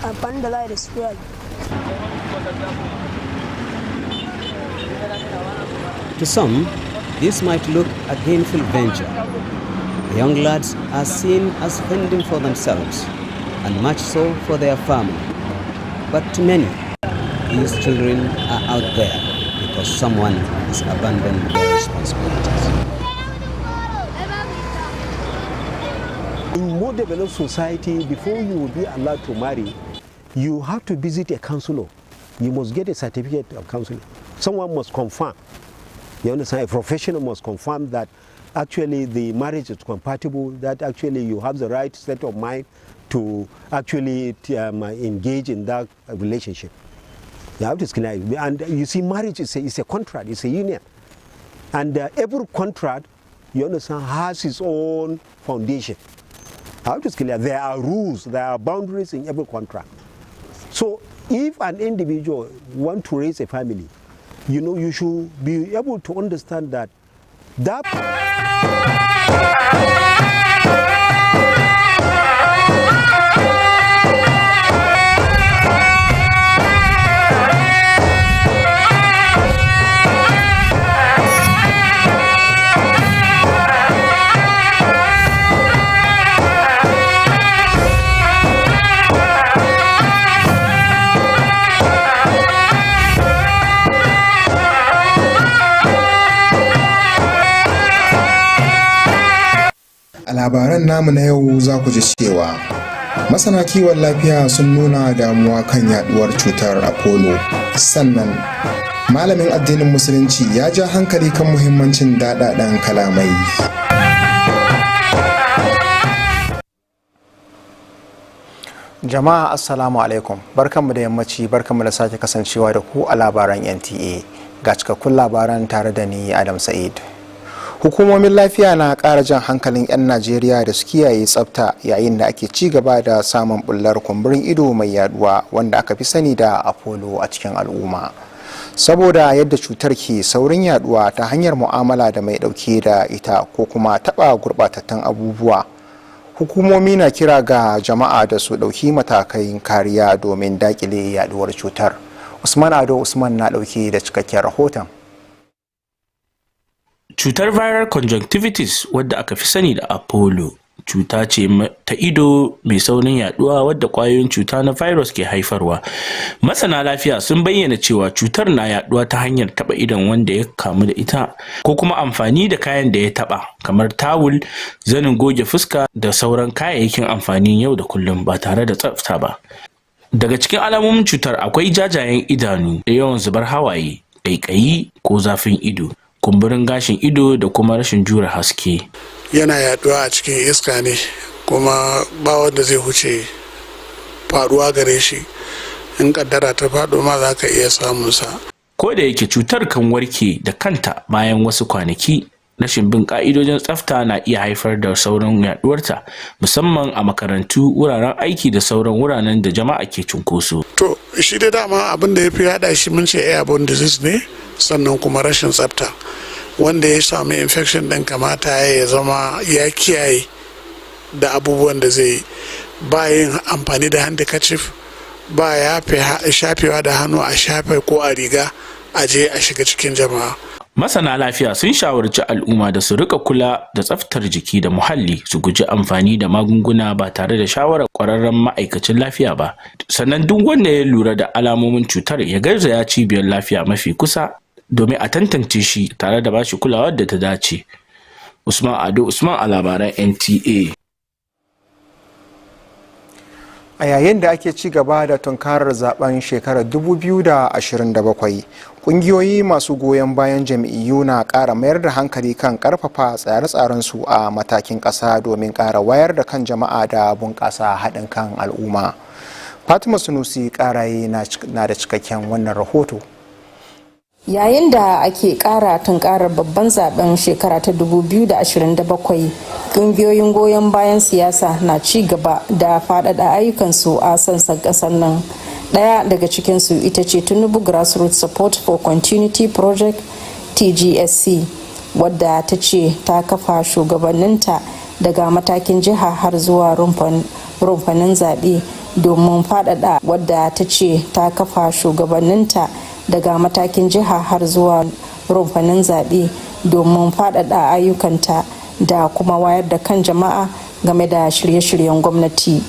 amfani da layi da su yayi.
To some, this might look a gainful venture. The young lads are seen as fending for themselves, and much so for their family. But to many, these children are out there because someone has abandoned their responsibilities.
In more developed society, before you will be allowed to marry, you have to visit a counselor. You must get a certificate of counseling. Someone must confirm. You understand? A professional must confirm that actually the marriage is compatible, that actually you have the right state of mind to actually engage in that relationship. You have to screen. And you see, marriage is a contract, it's a union. And every contract, you understand, has its own foundation. How to scale? There are rules, there are boundaries in every contract. So if an individual wants to raise a family, you know, you should be able to understand that
A labaran namu na yau za ku ji cewa masana kiwon lafiya sun nuna damuwa kan yaduwar cutar Apollo. Sannan malamin addinin musulunci ya ja hankali kan muhimmancin daɗaɗɗen kalamai.
Jama'a assalamu alaikum, barkanmu da yammaci, barkanmu da sake kasancewa da ku a labaran NTA. Ga cikakkun labaran tare da ni Adam Sa'id. Hukumomin lafiya na ƙara jan hankalin 'yan Najeriya da su kiyaye tsafta yayin da ake ci gaba da samun bullar kumburin ido mai yaduwa wanda aka fi sani da Apollo a cikin al'umma. Saboda yadda cutar ke saurin yaduwa ta hanyar mu'amala da mai ɗauke da ita ko kuma taɓa gurɓatattun abubuwa. Hukumomi na kira ga jama'a da su ɗauki matakan kariya domin daƙile yaduwar cutar. Usman Ado Usman na ɗauke da cikakken rahoton.
Cutar viral conjunctivitis wadda aka fi sani da Apollo cuta ce ta ido mai saurin yaduwa wadda kwayoyin cuta na virus ke haifarwa. Masana lafiya sun bayyana cewa cutar na yaduwa ta hanyar taba idon wanda ya kamu da ita ko kuma amfani da kayan da ya taba kamar tawul, zanin goge fuska da sauran kayayyakin amfanin yau da kullum ba tare da tsafta ba. Daga cikin alamomin cutar akwai jajayen idanu da yawan zubar hawaye, ƙaiƙayi ko zafin ido, kumburin gashin ido da kuma rashin jure haske.
Yana yaduwa a cikin iska ne kuma ba wanda zai huce faruwa gare shi, in kaddara ta faɗo ma za ka iya samun sa.
Ko da yake cutar kan warke da kanta bayan wasu kwanaki, rashin bin ka'idojin tsafta na iya haifar da sauran yaduwarta musamman a makarantu, wuraren aiki da sauran wuraren da jama'a ke cunkoso.
To shi da dama abin da ya fi yada shi mun ce airborne disease ne, sannan kuma rashin tsafta. Wanda ya sami infection ɗin kamata ya zama ya kiyaye da abubuwan da zai ba yin amfani da handkerchief, ba ya shafewa da hannu a shafe ko a riga a je a shiga cikin jama'a.
Masana lafiya sun shawarci al'umma da su rika kula da tsaftar jiki da muhalli, su guji amfani da magunguna ba tare da shawarar ƙwararren ma'aikacin lafiya ba. Sannan duk wanda ya lura da alamomin cutar ya garzaya cibiyar lafiya mafi kusa domin a tantance shi tare da bashi kulawar da ta dace. Usman Ado Usman a labaran NTA.
A yayin da ake ci gaba da tunkarar zaben shekarar 2027, kungiyoyi masu goyon bayan jam'iyyu na ƙara mayar da hankali kan ƙarfafa tsare-tsarensu a matakin ƙasa domin ƙara wayar da kan jama'a da bunƙasa haɗin kan al'umma. Fatima Sunusi ƙaraye na da cikakken wannan rahoto.
Yayin da ake kara tunkarar babban zaben shekara ta 2027, kungiyoyin goyon bayan siyasa na ci gaba da faɗaɗa ayyukansu a sassan ƙasar nan. Ɗaya daga cikinsu ita ce Tinubu Grassroots Support for Continuity Project TGSC, wadda ta ce ta kafa shugabanninta daga matakin jiha har zuwa rumfanin zaɓe domin faɗaɗa wadda ta ce ta kafa shugabanninta daga matakin jiha har zuwa rumfanin zaɓe domin faɗaɗa ayyukanta da kuma wayar da kan jama'a game da shirye-shiryen gwamnati.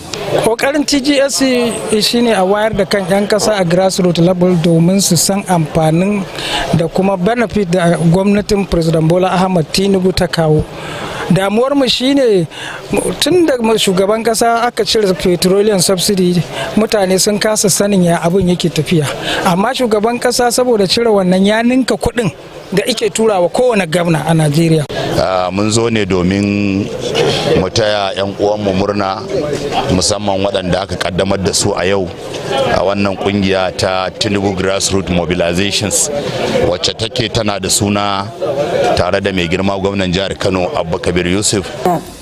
Kokarin TGSC shine a wayar da kan 'yan ƙasa a grassroots level domin su san amfanin da kuma benefit da gwamnatin President Bola Ahmed Tinubu ta kawo. Damuwar mu shine tun da shugaban kasa aka cire petroleum subsidy, mutane sun kasa sanin ya abin yake tafiya, amma shugaban kasa saboda cire wannan ya ninka kuɗin da ike turawa kowane gwamna a Najeriya.
Mun zo ne domin mu taya 'yan uwanmu murna, musamman waɗanda aka kaddamar da su a yau a wannan kungiya ta Tinubu Grassroots Mobilizations, wacce take tana da suna tare da mai girma gwamnan jihar Kano Abba Kabir Yusuf.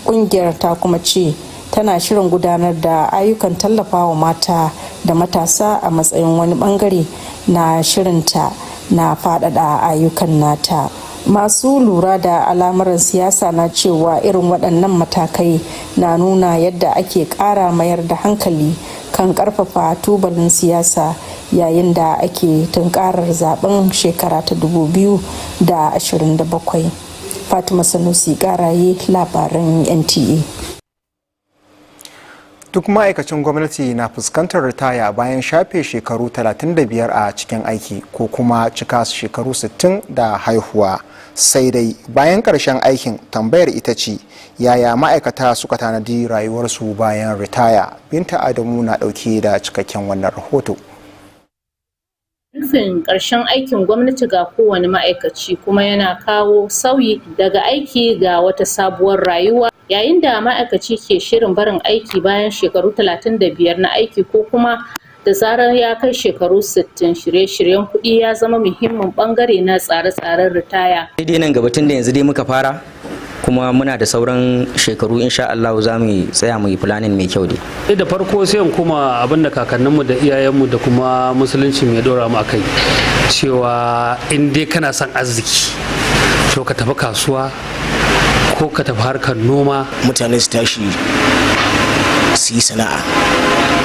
Kungiyar ta kuma ce tana shirin gudanar da ayyukan tallafawa mata da matasa a matsayin wani bangare na shirinta na faɗaɗa ayyukan nata. Masu lura da al'amuran siyasa na cewa irin waɗannan matakai na nuna yadda ake ƙara mayar da hankali kan ƙarfafa tubalin siyasa yayin da ake tunkarar zaben shekara ta 2027. Fatima Sanusi Karaye, labaran NTA.
Duk ma'aikacin gwamnati na fuskantar ritaya bayan shafe shekaru 35 a cikin aiki ko kuma cika shekaru 60 da haihuwa. Sai dai bayan ƙarshen aikin, tambayar ita ce yaya ma'aikata suka tanadi rayuwarsu bayan ritaya. Binta Adamu na ɗauke da cikakken wannan rahoto.
Nufin ƙarshen aikin gwamnati ga kowane ma'aikaci kuma yana kawo sauyi daga aiki ga wata sabuwar rayuwa. Yayin da ma'aikaci ke shirin barin aiki bayan shekaru 35 na aiki ko kuma da zarar ya kai shekaru 60, shirye-shiryen kuɗi ya zama muhimmin ɓangare na tsare-tsaren ritaya.
Daidai nan gaba tun da yanzu dai muka fara, kuma muna da sauran shekaru, insha Allah za mu tsaya mu yi planning mai kyau dai.
Da farko sai in kuma abin da kakanninmu da iyayenmu da kuma musulunci mai dora mu akai, cewa in dai kana son arziki to ka tafi kasuwa ko ka tafi harkar noma.
Mutane su tashi su yi sana'a,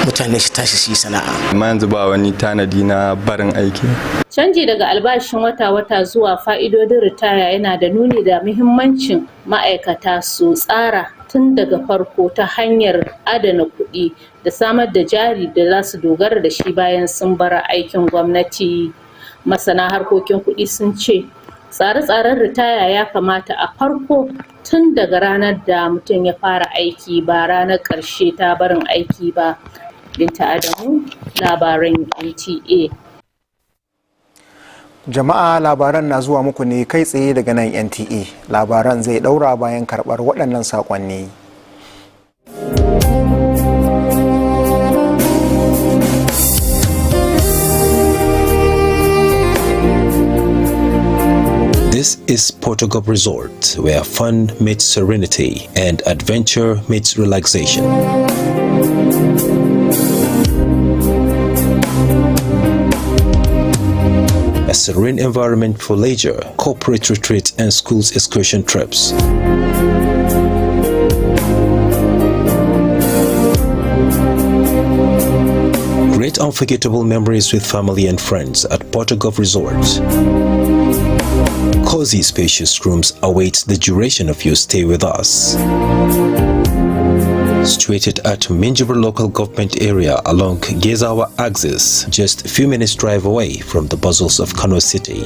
mutane su tashi su yi sana'a.
Amma yanzu ba wani tanadi na barin aiki.
Canji daga albashin wata-wata zuwa fa'idodin ritaya yana da nuni da muhimmancin ma'aikata su tsara tun daga farko ta hanyar adana kuɗi da samar da jari da za su dogara da shi bayan sun bar aikin gwamnati. Masana harkokin kuɗi sun ce tsare-tsaren ritaya ya kamata a farko tun daga ranar da mutum ya fara aiki, ba ranar ƙarshe ta barin aiki ba. Binta Adamu, labaran NTA.
Jama'a, labaran na zuwa muku ne kai tsaye daga nan NTA. Labaran zai daura bayan karɓar waɗannan saƙonni.
This is Portugal Resort, where fun meets serenity and adventure meets relaxation. A serene environment for leisure, corporate retreats and schools excursion trips. Great unforgettable memories with family and friends at Portugal Resort. Cozy spacious rooms await the duration of your stay with us. Situated at Minjibur local government area along Gezawa axis, just a few minutes drive away from the bustles of Kano City.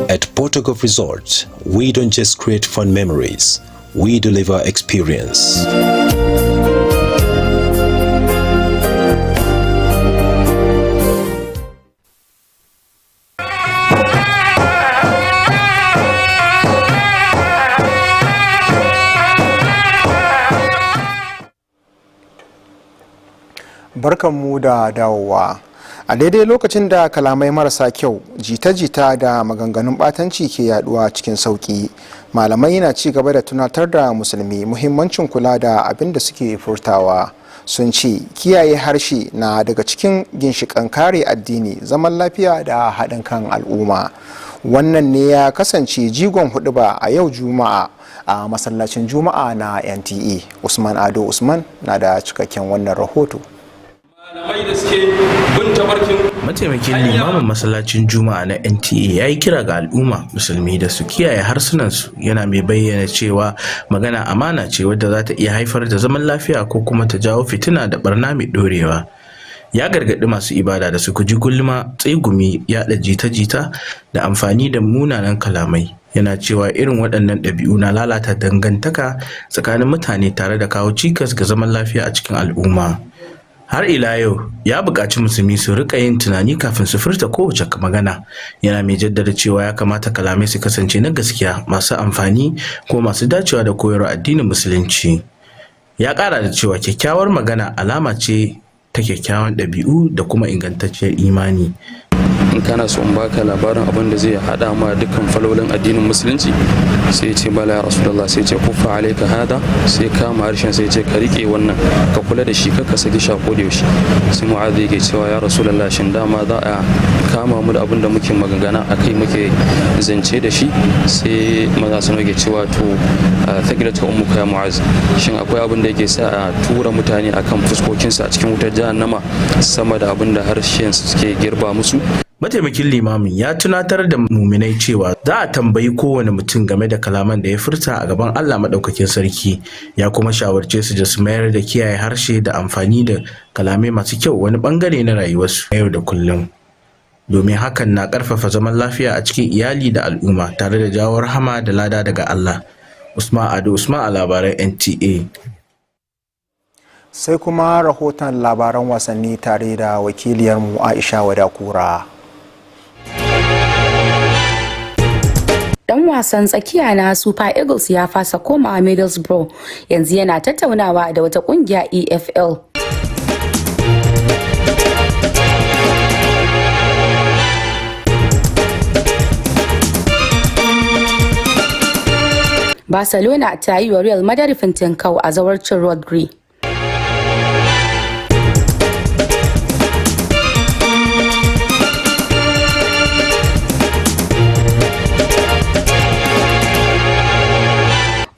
At Portugal Resort, we don't just create fun memories, we deliver experience.
barkanmu da dawowa. A daidai lokacin da kalamai marasa kyau, jita-jita da maganganun batanci ke yaduwa cikin sauki, malamai na ci gaba da tunatar da musulmi muhimmancin kula da abin da suke furtawa. Sun ce kiyaye harshe na daga cikin ginshiƙan kare addini, zaman lafiya da haɗin kan al'umma. Wannan ne ya kasance jigon huɗuba a yau Juma'a a masallacin Juma'a na NTA. Usman Ado Usman na da cikakken wannan rahoto.
Mataimakin limamin masallacin Juma'a na NTA ya yi kira ga al'umma musulmi da su kiyaye harsunansu, yana mai bayyana cewa magana amana ce wadda za ta iya haifar da zaman lafiya ko kuma ta jawo fitina da barna mai dorewa. Ya gargaɗi masu ibada da su guji gulma, tsegumi, yaɗa jita-jita da amfani da munanan kalamai. Yana cewa irin waɗannan ɗabi'u na lalata dangantaka tsakanin mutane tare da kawo cikas ga zaman lafiya a cikin al'umma. Har ila yau ya buƙaci musulmi su rika yin tunani kafin su furta kowace magana, yana mai jaddada cewa ya kamata kalamai su kasance na gaskiya, masu amfani ko masu dacewa da koyarwar addinin musulunci. Ya ƙara da cewa kyakkyawar magana alama ce ta kyakkyawan ɗabi'u da kuma ingantacciyar imani.
In kana so in baka labarin abin da zai hada ma dukkan falolin addinin musulunci, sai ce bala ya rasulullah, sai ce kuffa alaika hada, sai kama harshen sai ce ka rike wannan, ka kula da shi, ka saki shako da yaushe. Sai mu'adhi yake cewa ya rasulullah, shin dama za a kama mu da abin da muke magana akai muke zance da shi? Sai maza sun yake cewa to thaqilatu ummuka ya mu'az, shin akwai abin da yake sa a tura mutane akan fuskokinsu a cikin wutar jahannama sama da abin da harshen su suke girba musu?
Mataimakin limamin ya tunatar da muminai cewa za a tambayi kowane mutum game da kalaman da ya furta a gaban Allah Maɗaukakin Sarki, ya kuma shawarce su da su mayar da kiyaye harshe da amfani da kalamai masu kyau wani bangare na rayuwarsu na yau da kullum, domin hakan na ƙarfafa zaman lafiya a cikin iyali da al'umma tare da jawo rahama da lada daga Allah. Usman Ado Usman a labaran NTA.
Sai kuma rahoton labaran wasanni tare da wakiliyarmu Aisha Wadakura.
Dan wasan tsakiya na Super Eagles ya fasa komawa Middlesbrough, yanzu yana tattaunawa da wata kungiya EFL. Barcelona ta yi wa Real Madrid fintinkau a zawarcin Rodri.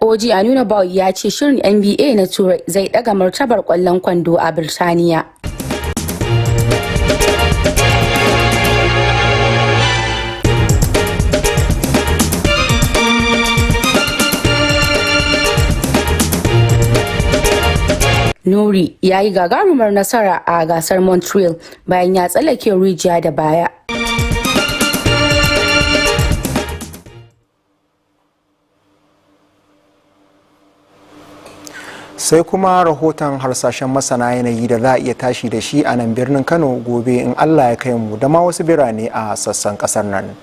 Oji Anunoby ya ce shirin NBA na Turai zai daga martabar kwallon kwando a Birtaniya. Nuri ya yi gagarumar nasara a gasar Montreal bayan ya tsallake rijiya da baya.
Sai kuma rahoton harsashen masana yanayi da za a iya tashi da shi a nan birnin Kano gobe in Allah ya kai mu, da ma wasu birane a sassan kasar nan.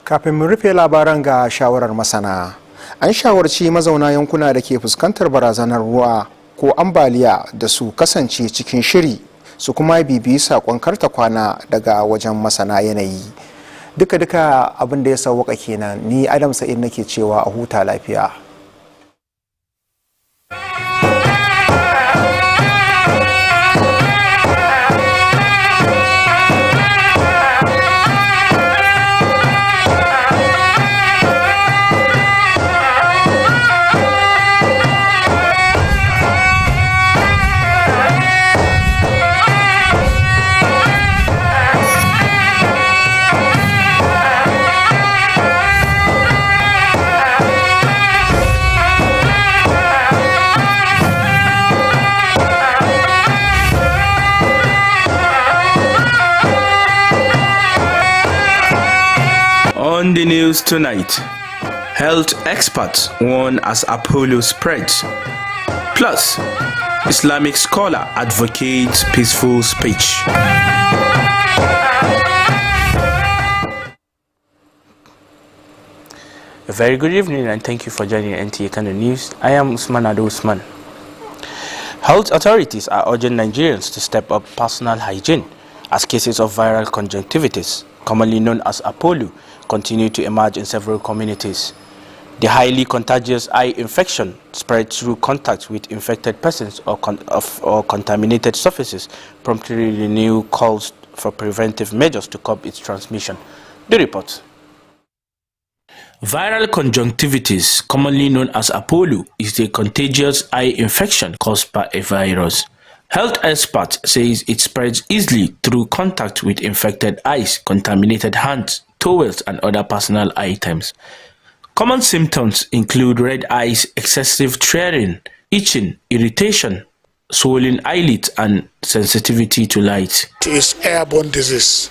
Kafin mu rufe labaran ga shawarar masana, an shawarci mazauna yankuna da ke fuskantar barazanar ruwa ko ambaliya da su kasance cikin shiri su kuma bibiyi saƙon karta kwana daga wajen masana yanayi. duka abin da ya sauwaka kenan, ni Adam Sa'id nake cewa a huta lafiya.
On the news tonight, health experts warn as Apollo spreads. Plus, Islamic scholar advocates peaceful speech. A very good evening and thank you for joining NTA Kano News. I am Usman Ado Usman. Health authorities are urging Nigerians to step up personal hygiene as cases of viral conjunctivitis, commonly known as Apollo, continue to emerge in several communities. The highly contagious eye infection spread through contact with infected persons or contaminated surfaces, promptly renew calls for preventive measures to curb its transmission. The report. Viral conjunctivitis, commonly known as Apollo, is a contagious eye infection caused by a virus. Health experts say it spreads easily through contact with infected eyes, contaminated hands, towels, and other personal items. Common symptoms include red eyes, excessive tearing, itching, irritation, swollen eyelids, and sensitivity to light.
It is airborne disease.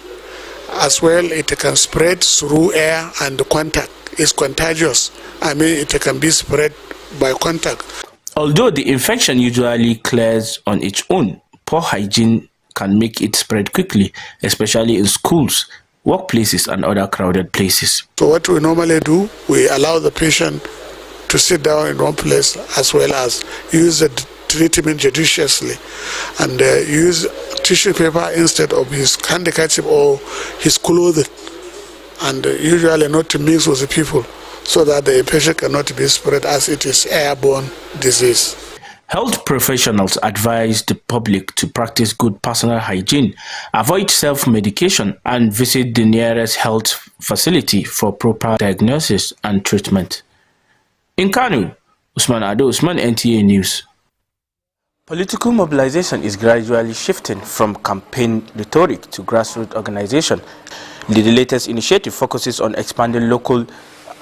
As well, it can spread through air and contact. It's contagious. I mean, it can be spread by contact.
Although the infection usually clears on its own, poor hygiene can make it spread quickly, especially in schools, workplaces, and other crowded places.
So what we normally do, we allow the patient to sit down in one place as well as use the treatment judiciously and use tissue paper instead of his handkerchief or his clothing, and usually not to mix with the people so that the infection cannot be spread as it is airborne disease.
Health professionals advise the public to practice good personal hygiene, avoid self-medication, and visit the nearest health facility for proper diagnosis and treatment. In Kano, Usman Ado Usman, NTA News. Political mobilization is gradually shifting from campaign rhetoric to grassroots organization. The latest initiative focuses on expanding local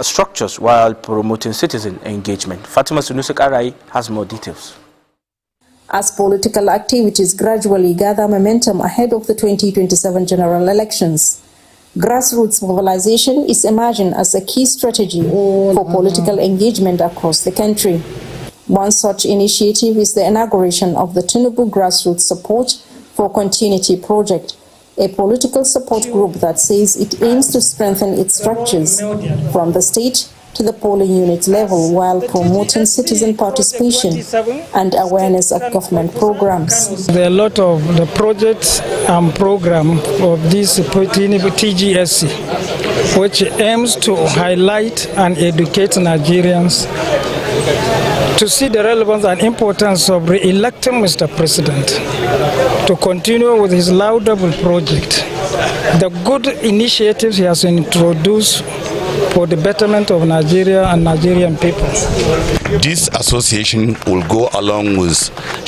structures while promoting citizen engagement. Fatima Sunusik Arai has more details.
As political activities gradually gather momentum ahead of the 2027 general elections, grassroots mobilization is emerging as a key strategy for political engagement across the country. One such initiative is the inauguration of the Tinubu Grassroots Support for Continuity Project, a political support group that says it aims to strengthen its structures from the state to the polling unit level while promoting citizen participation and awareness of government programs.
There are a lot of the projects and program of this TGSC, which aims to highlight and educate Nigerians to see the relevance and importance of re-electing Mr. President, to continue with his laudable project, the good initiatives he has introduced for the betterment of Nigeria and Nigerian people.
This association will go along with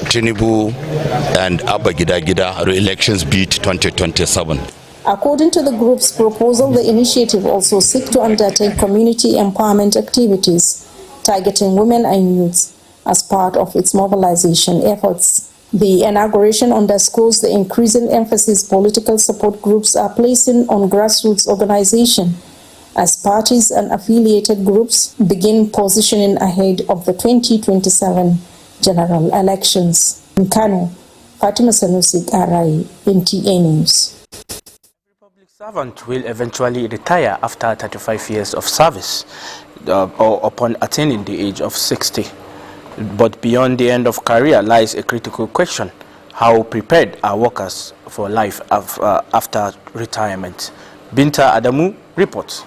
Tinubu and Abba Gida Gida re-elections bid 2027.
According to the group's proposal, the initiative also seeks to undertake community empowerment activities targeting women and youths as part of its mobilization efforts. The inauguration underscores the increasing emphasis political support groups are placing on grassroots organization as parties and affiliated groups begin positioning ahead of the 2027 general elections. In Kano, Fatima Sanusi Arai, NTA News.
Public servant will eventually retire after 35 years of service or upon attaining the age of 60. But beyond the end of career lies a critical question: how prepared are workers for life after retirement? Binta Adamu reports.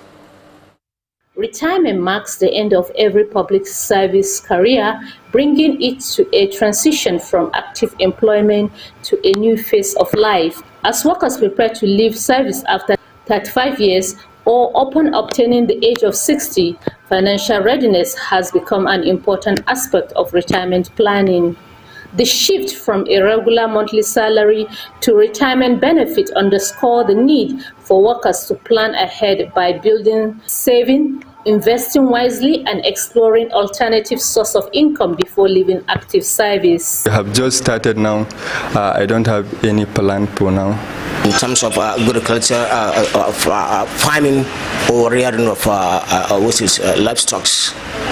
Retirement marks the end of every public service career, bringing it to a transition from active employment to a new phase of life. As workers prepare to leave service after 35 years or upon obtaining the age of 60, financial readiness has become an important aspect of retirement planning. The shift from a regular monthly salary to retirement benefit underscore the need for workers to plan ahead by building, saving, investing wisely, and exploring alternative source of income before leaving active service.
I have just started now. I don't have any plan for now.
In terms of agriculture, farming, or rearing of livestock,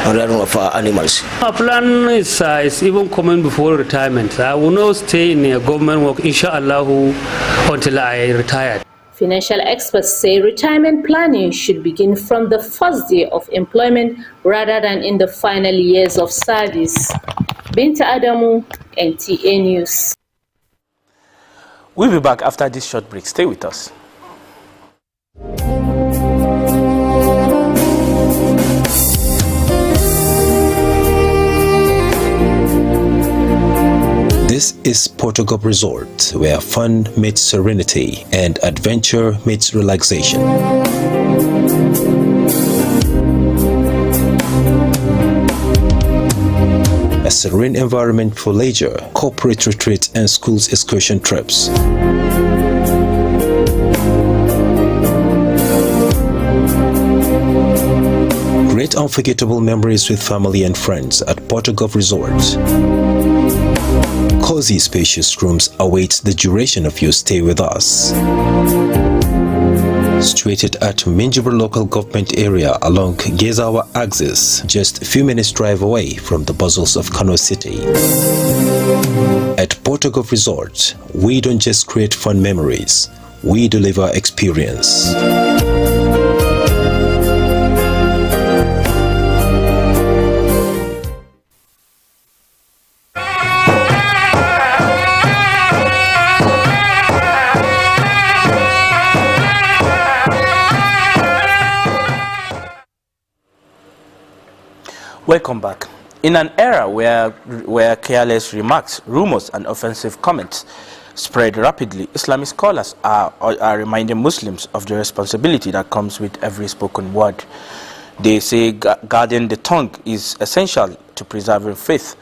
or rearing of animals.
Our plan is even coming before retirement. I will not stay in a government work, inshallah, until I retire.
Financial experts say retirement planning should begin from the first day of employment rather than in the final years of service. Binta Adamu, NTA News.
We'll be back after this short break. Stay with us.
This is Portugal Resort, where fun meets serenity and adventure meets relaxation. A serene environment for leisure, corporate retreats, and schools excursion trips. Great unforgettable memories with family and friends at Portugal Resort. Cozy, spacious rooms await the duration of your stay with us. Situated at Minjibur local government area along Gezawa axis, just a few minutes drive away from the bustles of Kano City. At Portugal Resort, we don't just create fun memories, we deliver experience.
Welcome back. In an era where careless remarks, rumors, and offensive comments spread rapidly, Islamic scholars are reminding Muslims of the responsibility that comes with every spoken word. They say guarding the tongue is essential to preserving faith,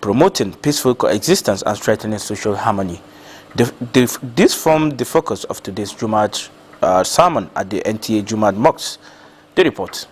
promoting peaceful coexistence, and strengthening social harmony. This formed the focus of today's Jumat sermon at the NTA Jumat Mosque. The report.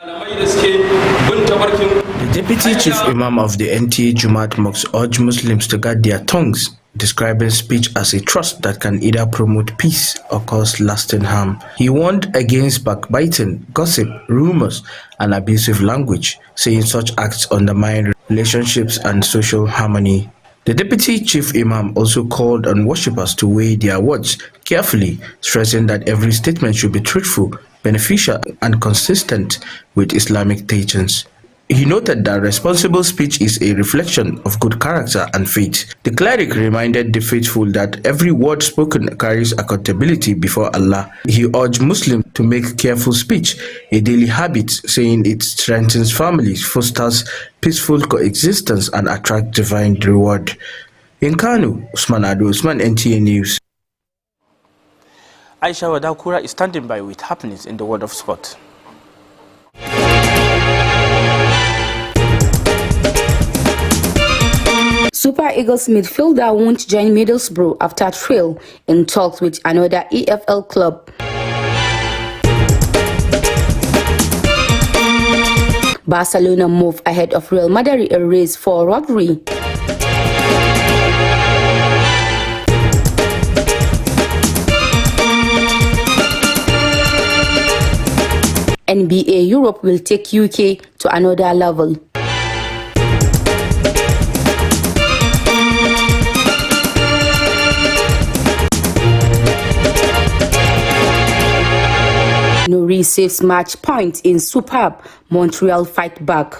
The Deputy Chief Imam of the NTA Jumat Mosque urged Muslims to guard their tongues, describing speech as a trust that can either promote peace or cause lasting harm. He warned against backbiting, gossip, rumors, and abusive language, saying such acts undermine relationships and social harmony. The Deputy Chief Imam also called on worshippers to weigh their words carefully, stressing that every statement should be truthful, beneficial, and consistent with Islamic teachings. He noted that responsible speech is a reflection of good character and faith. The cleric reminded the faithful that every word spoken carries accountability before Allah. He urged Muslims to make careful speech a daily habit, saying it strengthens families, fosters peaceful coexistence, and attracts divine reward. In Kano, Usman Ado, Usman, NTA News. Aisha Wadakura is standing by with happenings in the world of sport.
Super Eagles midfielder won't join Middlesbrough after trial in talks with another EFL club. Barcelona move ahead of Real Madrid in race for Rodri. NBA Europe will take UK to another level. Nuri saves match point in superb Montreal fight back.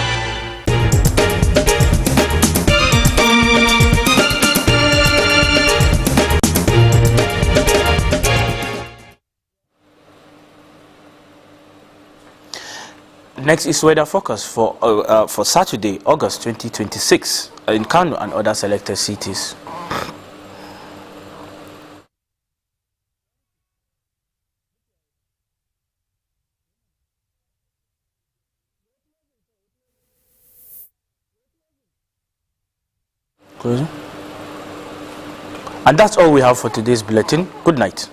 Next is weather forecast for Saturday, August 2026 in Kano and other selected cities. And that's all we have for today's bulletin. Good night.